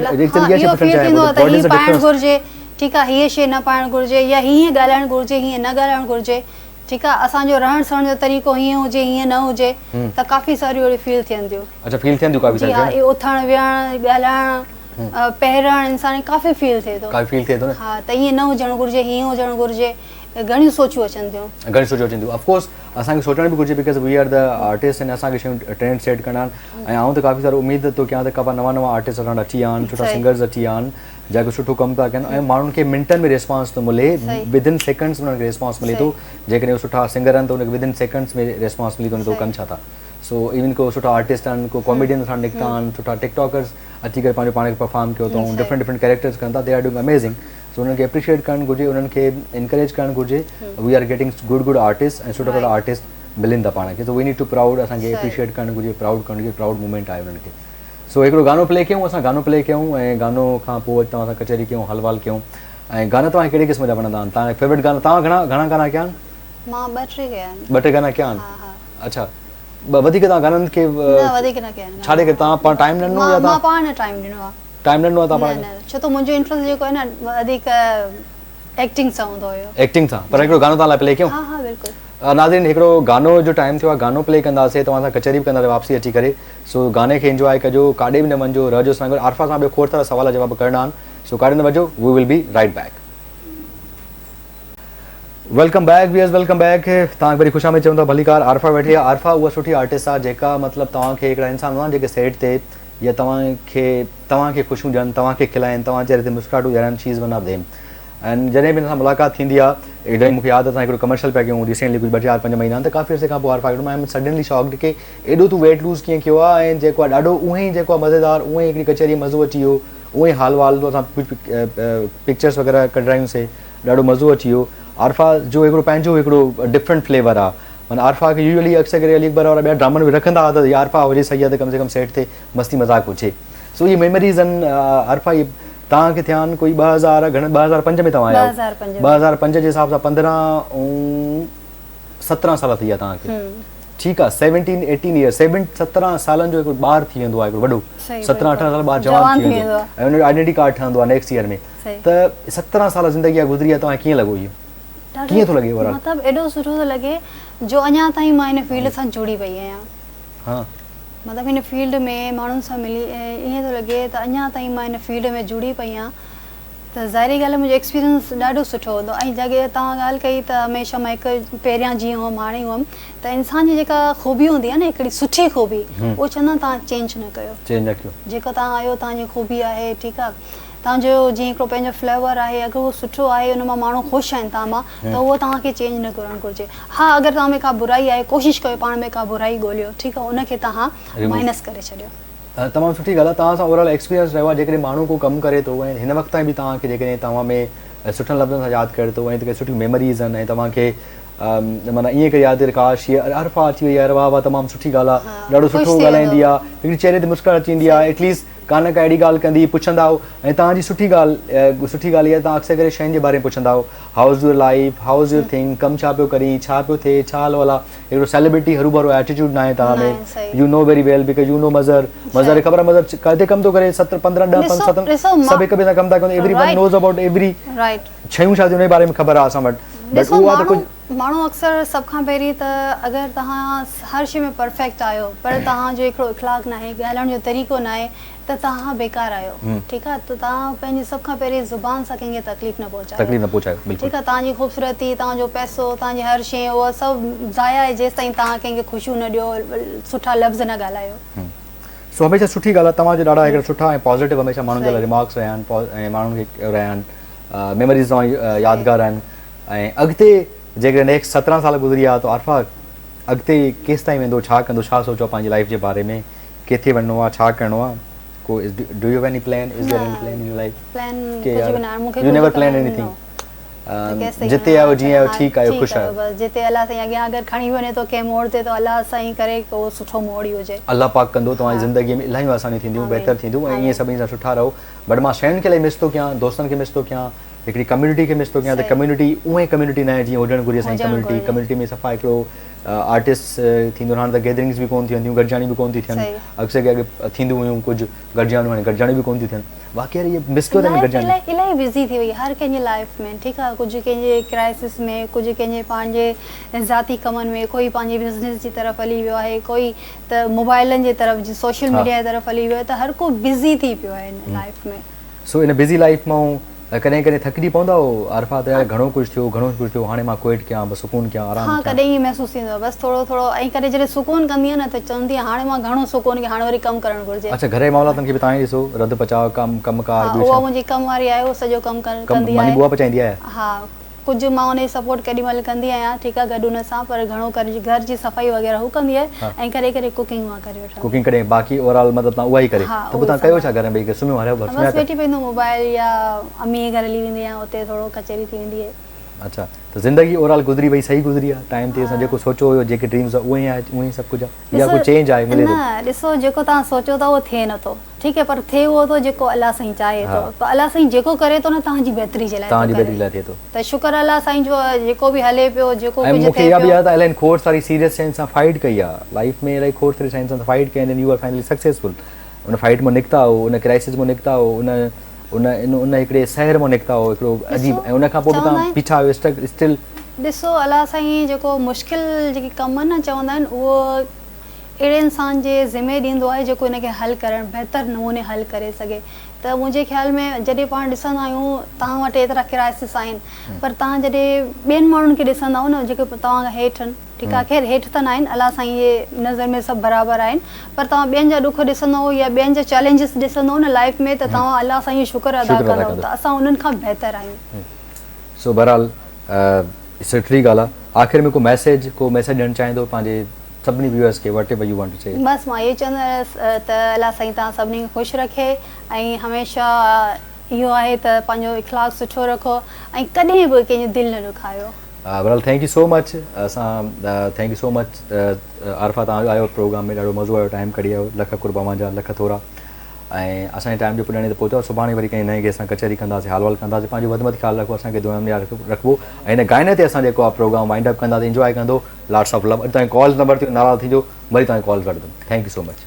इहो फील थींदो आहे त हीअ पाइणु घुरिजे ठीकु आहे हीअ शइ न पाइणु घुरिजे या हीअं ॻाल्हाइणु घुरिजे हीअं न ॻाल्हाइणु घुरिजे ठीकु आहे असांजो रहण सहण जो तरीक़ो हीअं हुजे हीअं न हुजे त काफ़ी सारियूं अहिड़ी फील थियनि थियूं अच्छा फील थियनि थियूं काफ़ी सारियूं उथणु विहणु ॻाल्हाइणु पहिरणु इंसान काफ़ी फील थिए थो हा त ईअं न हुजणु घुरिजे हीअं हुजणु घुरिजे घणियूं सोचूं अचनि थियूं ऑफकोर्स असांखे सोचणु बि घुरिजे because we are the artist आहिनि असांखे शयूं ट्रेंड सेट करणा आहिनि ऐं आउं त काफ़ी सारो उमेद थो कयां त काफ़ी नवां आर्टिस्ट असां अची विया आहिनि सुठा सिंगर्स अची विया आहिनि जेको सुठो कमु था कनि ऐं माण्हुनि खे मिंटनि में रिस्पॉन्स थो मिले विदिन सेकेंड्स में उन्हनि खे रिस्पॉन्स मिले थो जेकॾहिं उहे सुठा सिंगर आहिनि त उनखे विदिन सेकेंड्स में रिस्पॉन्स मिली थो उन कनि छा था सो इवन को सुठा आर्टिस्ट आहिनि को कॉमेडियन असां निकिता आहिनि सुठा टिकटॉकर्स अची करे पंहिंजो पाण खे परफॉर्म कयो अथऊं डिफरेंट कैरेक्टर्स कनि था दे आर डूइंग अमेज़िंग सो उन्हनि खे एप्रिशिएट करणु घुरिजे उन्हनि खे इनकरेज करणु घुरिजे we are getting good artist ऐं सुठा आर्टिस्ट मिलनि था पाण खे so we need to proud असांखे एप्रिशिएट करणु घुरिजे प्राउड करणु घुरिजे प्राउड मूवमेंट आहे उन्हनि खे सो हिकिड़ो गानो प्ले कयूं असां गानो प्ले कयूं ऐं गानो खां पोइ तव्हां सां कचहरी कयूं हलवाल कयूं ऐं गाना तव्हांखे कहिड़े क़िस्म जा वणंदा आहिनि तव्हांजा फेवरेट गाना तव्हां घणा गाना कया आहिनि मां 2-3 कया आहिनि 2-3 गाना कया आहिनि हा अच्छा वधीक तव्हां गाननि खे न वधीक न कया आहिनि छा करे तव्हां पाण टाइम ॾिनो या मां तव्हां पाण टाइम ॾिनो आहे टाइम ॾिनो आहे तव्हां न पाण न छो त मुंहिंजो इंट्रस्ट जेको आहे न वधीक एक्टिंग सां हूंदो हुयो एक्टिंग सां पर हिकिड़ो गानो तव्हां लाइ प्ले कयूं हा हा बिल्कुलु नाज़रीन हिकिड़ो गानो जो टाइम थियो आहे गानो प्ले कंदासीं तव्हां सां कचहरी बि कंदासीं वापसी अची करे सो गाने खे इंजॉय कजो काॾे बि न वञिजो रहजो सां गॾु आरफा सां ॿियो खोड़ सारा सवाल जवाब करणा आहिनि सो काॾे न वञो we will be right back welcome back viewers welcome back तव्हां वरी ख़ुशा में चवंदा भलीकार आरफा वेठी आहे आरफा उहा सुठी आर्टिस्ट आहे जेका मतिलबु तव्हांखे हिकिड़ा इंसान हूंदा जेके सेट ते या तव्हांखे ख़ुशियूं ॾियनि तव्हांखे खिलाइनि तव्हां चहिरे ते मुस्कुराहटूं ॾियनि she is one of them and जॾहिं बि हिन सां मुलाक़ात थींदी आहे एॾा मूंखे यादि असां हिकिड़ो कमर्शियल पिया कयूं रिसेंटली कुझु 2-4-5 महीना त काफ़ी अर्से खां पोइ आरफा हिकिड़ो मां सडनली शॉक्ड की एॾो तूं वेट लूज़ कीअं कयो आहे ऐं जेको आहे ॾाढो उअं ई जेको आहे मज़ेदार उअं ई हिकिड़ी कचहरी मज़ो अची वियो उअं ई हाल वाल असां कुझु पिक्चर्स वग़ैरह कढायूंसीं ॾाढो मज़ो अची वियो आरफा जो हिकिड़ो पंहिंजो हिकिड़ो डिफरेंट फ्लेवर आहे माना आरफा खे यूजुअली अक्सर करे अली अकबर वारा ॿिया ड्रामनि में रखंदा हुआ त आरफा हुजे सही आहे त कम से कम सेट ते मस्ती मज़ाक हुजे सो इहे मेमोरीज़ आहिनि आरफा इहे तव्हांखे थिया आहिनि कोई 2005 में तव्हां आया 2005 जे हिसाब सां 15 ऐं 17 साल थी विया तव्हांखे ठीकु आहे 17-18 ईयर्स 17 सालनि जो हिकिड़ो ॿार थी वेंदो आहे हिकिड़ो वॾो 17-18 साल ॿार जवान थी वेंदो आहे ऐं हुनजो आइडेंटिटी कार्ड ठहंदो आहे नेक्स्ट ईयर में त 17 साल ज़िंदगी गुज़री आहे तव्हांखे कीअं लॻो इहो कीअं थो लॻे मतिलबु एॾो सुठो थो लॻे जो अञा ताईं मां हिन फील्ड सां जुड़ी पई आहियां हा मतिलबु हिन फील्ड में माण्हुनि सां मिली ईअं थो लॻे त अञा ताईं मां हिन फील्ड में जुड़ी पई आहियां त ज़ाहिरी ॻाल्हि आहे मुंहिंजो एक्सपीरियंस ॾाढो सुठो हूंदो ऐं जॻहि तव्हां ॻाल्हि कई त हमेशह मां हिकु पहिरियां जीअं हुअमि हाणे हुअमि त इंसान जी जेका ख़ूबी हूंदी आहे न हिकिड़ी सुठी ख़ूबी उहो चवंदा तव्हां चेंज न कयो जेको तव्हां आहियो तव्हांजी ख़ूबी आहे ठीकु आहे तव्हांजो जीअं हिकिड़ो पंहिंजो फ्लेवर आहे अगरि उहो सुठो आहे उन मां माण्हू ख़ुशि आहिनि तव्हां मां त उहो तव्हांखे चेंज न करणु घुरिजे हा अगरि तव्हां में का बुराई आहे कोशिशि कयो पाण में का बुराई ॻोल्हियो ठीकु आहे उनखे तव्हां माइनस करे छॾियो तमामु सुठी ॻाल्हि आहे तव्हां सां ओवरऑल एक्सपीरियंस रहियो आहे जेकॾहिं माण्हू को कमु करे थो ऐं हिन वक़्त ताईं बि तव्हांखे जेकॾहिं तव्हां में सुठनि लफ़्ज़नि सां यादि करे थो ऐं त सुठियूं मेमोरीज़ आहिनि ऐं तव्हांखे माना ईअं करे यादि काश हीअ आरफा अची वई आहे वाह वाह तमामु सुठी ॻाल्हि आहे ॾाढो सुठो ॻाल्हाईंदी आहे हिकिड़ी चहिरे ते मुस्कुराहट अची वेंदी आहे एटलीस्ट कान का अहिड़ी ॻाल्हि कंदी पुछंदा ऐं तव्हांजी सुठी ॻाल्हि इहा आहे तव्हां अक्सर करे शयुनि जे बारे में पुछंदा how is your life how is your thing कमु छा पियो करी छा पियो थिए छा हाल वाला हिकिड़ो सेलिब्रिटी हरू भरो एटीट्यूड न आहे तव्हां में U know very well because you know Mazhar ख़बर आहे मज़र किथे कमु थो करे 17-15 सभु हिक ॿिए सां कमु था कनि every one knows about every शयूं छा थियूं उन बारे में ख़बर आहे असां वटि माण्हू अक्सर सभ खां पहिरीं त अगरि तव्हां हर शइ में परफेक्ट आहियो पर तव्हांजो हिकिड़ो इख़लाक़ न आहे ॻाल्हाइण जो तरीक़ो न आहे त तव्हां बेकार आहियो ठीकु आहे त तव्हां पंहिंजी सभ खां पहिरीं ज़ुबान सां कंहिंखे तकलीफ़ न पहुचायो ठीकु आहे तव्हांजी ख़ूबसूरती तव्हांजो पैसो तव्हांजी हर शइ उहा सभु ज़ाया आहे जेसि ताईं तव्हां कंहिंखे ख़ुशियूं न ॾियो सुठा लफ़्ज़ न ॻाल्हायो सो हमेशह सुठी ॻाल्हि आहे तव्हांजा ॾाढा हिकिड़ा सुठा ऐं पॉज़िटिव हमेशह माण्हुनि जा रिमार्क्स रहिया आहिनि ऐं माण्हुनि खे रहिया आहिनि मेमोरीज़ तव्हां यादगार आहिनि ऐं अॻिते जेकॾहिं नेक्स्ट 17 साल गुज़री आहे त आरफा अॻिते केसि ताईं वेंदो छा कंदो छा सोचो पंहिंजी लाइफ जे बारे में किथे वञिणो आहे छा करिणो आहे को do you have any plan is there any plan in your life plan you never plan anything जिते आयो जीअं आयो ठीकु आयो ख़ुशि आयो जिते अलाह साईं अॻियां अगरि खणी वञे थो कंहिं मोड़ ते त अलाह साईं करे को सुठो मोड़ ई हुजे अलाह पाक कंदो तव्हांजी ज़िंदगीअ में इलाही आसानियूं थींदियूं बहितर थींदियूं ऐं ईअं सभिनी सां सुठा रहो बट मां शयुनि खे मिस थो कयां दोस्तनि खे मिस थो कयां हिकिड़ी कम्युनिटी खे मिस थो कयां त कम्युनिटी उहे कम्युनिटी न आहे जीअं हुजणु घुरिजे असांजी कम्युनिटी में सफ़ा हिकिड़ो आर्टिस्ट थींदो हाणे त गैदरिंग्स बि कोन थियनि गॾिजाणी बि कोन थी थियनि अक्सर के अॻे थींदियूं हुयूं कुझु गॾिजाणियूं हाणे गॾिजाणी बि कोन थी थियनि बाक़ी इहे मिस कयो अथनि गॾिजाणी इलाही बिज़ी थी वई हर कंहिंजी लाइफ में ठीकु आहे कुझु कंहिंजे क्राइसिस में कुझु कंहिंजे पंहिंजे ज़ाती कमनि में कोई पंहिंजे बिज़नेस जी तरफ़ हली वियो आहे कोई त मोबाइलनि जे तरफ़ सोशल मीडिया जे तरफ़ हली वियो आहे त हर को बिज़ी थी पियो आहे हिन लाइफ में सो इन बिज़ी लाइफ मां कॾहिं कॾहिं थकिजी पवंदा हो आरफा त घणो कुझु थियो हाणे मां क्विट कयां बसि सुकून कयां आराम हा कॾहिं ईअं महसूसु थींदो आहे बसि थोरो थोरो ऐं कॾहिं जॾहिं सुकून कंदी आहे न त चवंदी आहे हाणे मां घणो सुकून कयां हाणे वरी कमु करणु घुरिजे अच्छा घर जे मामलातनि खे बि तव्हां ॾिसो रद पचाव कमकार उहा मुंहिंजी कमु वारी आहे उहो सॼो कमु कंदी आहे बुआ पचाईंदी आहे हा कुझु मां हुनजी सपोर्ट केॾी महिल कंदी आहियां ठीकु आहे गॾु हुन सां पर घणो करे घर जी सफ़ाई वग़ैरह हू कंदी आहे ऐं कॾहिं कॾहिं कुकिंग मां करे वठंदी कुकिंग कॾहिं बाक़ी ओवरऑल मतिलबु तव्हां उहा ई करे त पोइ तव्हां कयो छा घर में सुम्हियो हलियो बसि वेठी पवंदो मोबाइल या अम्मी जे घर हली वेंदी आहियां उते थोरो कचहरी थी वेंदी आहे अच्छा त ज़िंदगी ओवरऑल गुज़री वई, सही गुज़री आहे, टाइम ते असां जेको सोचियो हुयो, जेके ड्रीम्स उहे ई आहे, उहे ई सभु कुझु आहे, या कोई चेंज आहे मिले थो? न ॾिसो, जेको तव्हां सोचो था उहो थिए नथो, ठीकु आहे, पर थिए उहो थो जेको अलाह साईं चाहे थो। पर अलाह साईं जेको करे थो न तव्हांजी बहितरी जे लाइ, तव्हांजी बहितरी लाइ थिए थो। त शुक्र अलाह साईं जो जेको बि हले पियो, जेको ऐं कुझु मूंखे थिए इहा बि पियो। यादि आहे इलाही खोड़ सारी सीरियस शयुनि सां फाइट कई आहे लाइफ में, इलाही खोड़ सारी शयुनि सां फाइट कई, and you are finally successful. उन फाइट मां निकिता हो, उन क्राइसिस मां निकिता हो, उन हिकिड़े शहर मां निकिता हो हिकिड़ो अजीब, ऐं उन खां पोइ बि तव्हां पीछा आहियो स्टिल। ॾिसो, अलाह साईं जेको मुश्किल जेके कम न चवंदा आहिनि, उहो अहिड़े इंसान जे ज़िमे ॾींदो आहे जेको हिनखे हल करणु बहितर नमूने हल करे सघे। त मुंहिंजे ख़्याल में जॾहिं पाण ॾिसंदा आहियूं तव्हां वटि एतिरा क्राइसिस आहिनि, पर तव्हां जॾहिं ॿियनि माण्हुनि खे ॾिसंदा न जेके तव्हां खां हेठि आहिनि, ठीकु आहे, ख़ैर हेठि त न आहिनि, अलाह साईं जे नज़र में सभु बराबरि आहिनि, पर तव्हां ॿियनि जा ॾुख ॾिसंदव या ॿियनि जा चैलेंजिस ॾिसंदव न लाइफ में, त तव्हां अलाह साईं जो शुक्र अदा कंदव त असां उन्हनि खां बहितर आहियूं। सो बहरहाल सुठी ॻाल्हि आहे। आख़िर में को मैसेज ॾियणु चाहींदो पंहिंजे सभिनी व्यूअर्स खे, वट एवर यू वांट टू से? बस मां ये चवंदसि त अलाह साईं तव्हां सभिनी खे ख़ुशि रखे, ऐं हमेशह इहो आहे त पंहिंजो इख़लाक़ सुठो रखो, ऐं कॾहिं बि कंहिंजो दिलि न ॾुखायो। बहरहाल थैंक यू सो मच। असां thank you so much Arfa, तव्हां आयो प्रोग्राम में, ॾाढो मज़ो आयो, टाइम कढी आयो, लख कुर्बान जा लख थोरा, ऐं असांजे टाइम जो पुॼाणे ते पहुतो। सुभाणे वरी कंहिं नए गेस्ट सां कचहरी कंदासीं, हाल वाल कंदासीं। पंहिंजो वधि में वधि ख़्यालु रखो, असांखे दुआ में यादि रखिबो, ऐं हिन गाइने ते असां जेको आहे प्रोग्राम वाइंड अप कंदासीं, इंजॉय कंदो। Lots of love. तव्हांजो कॉल नंबर ते नाराज़ थीजो, वरी तव्हांखे कॉल कंदुमि। Thank you so much.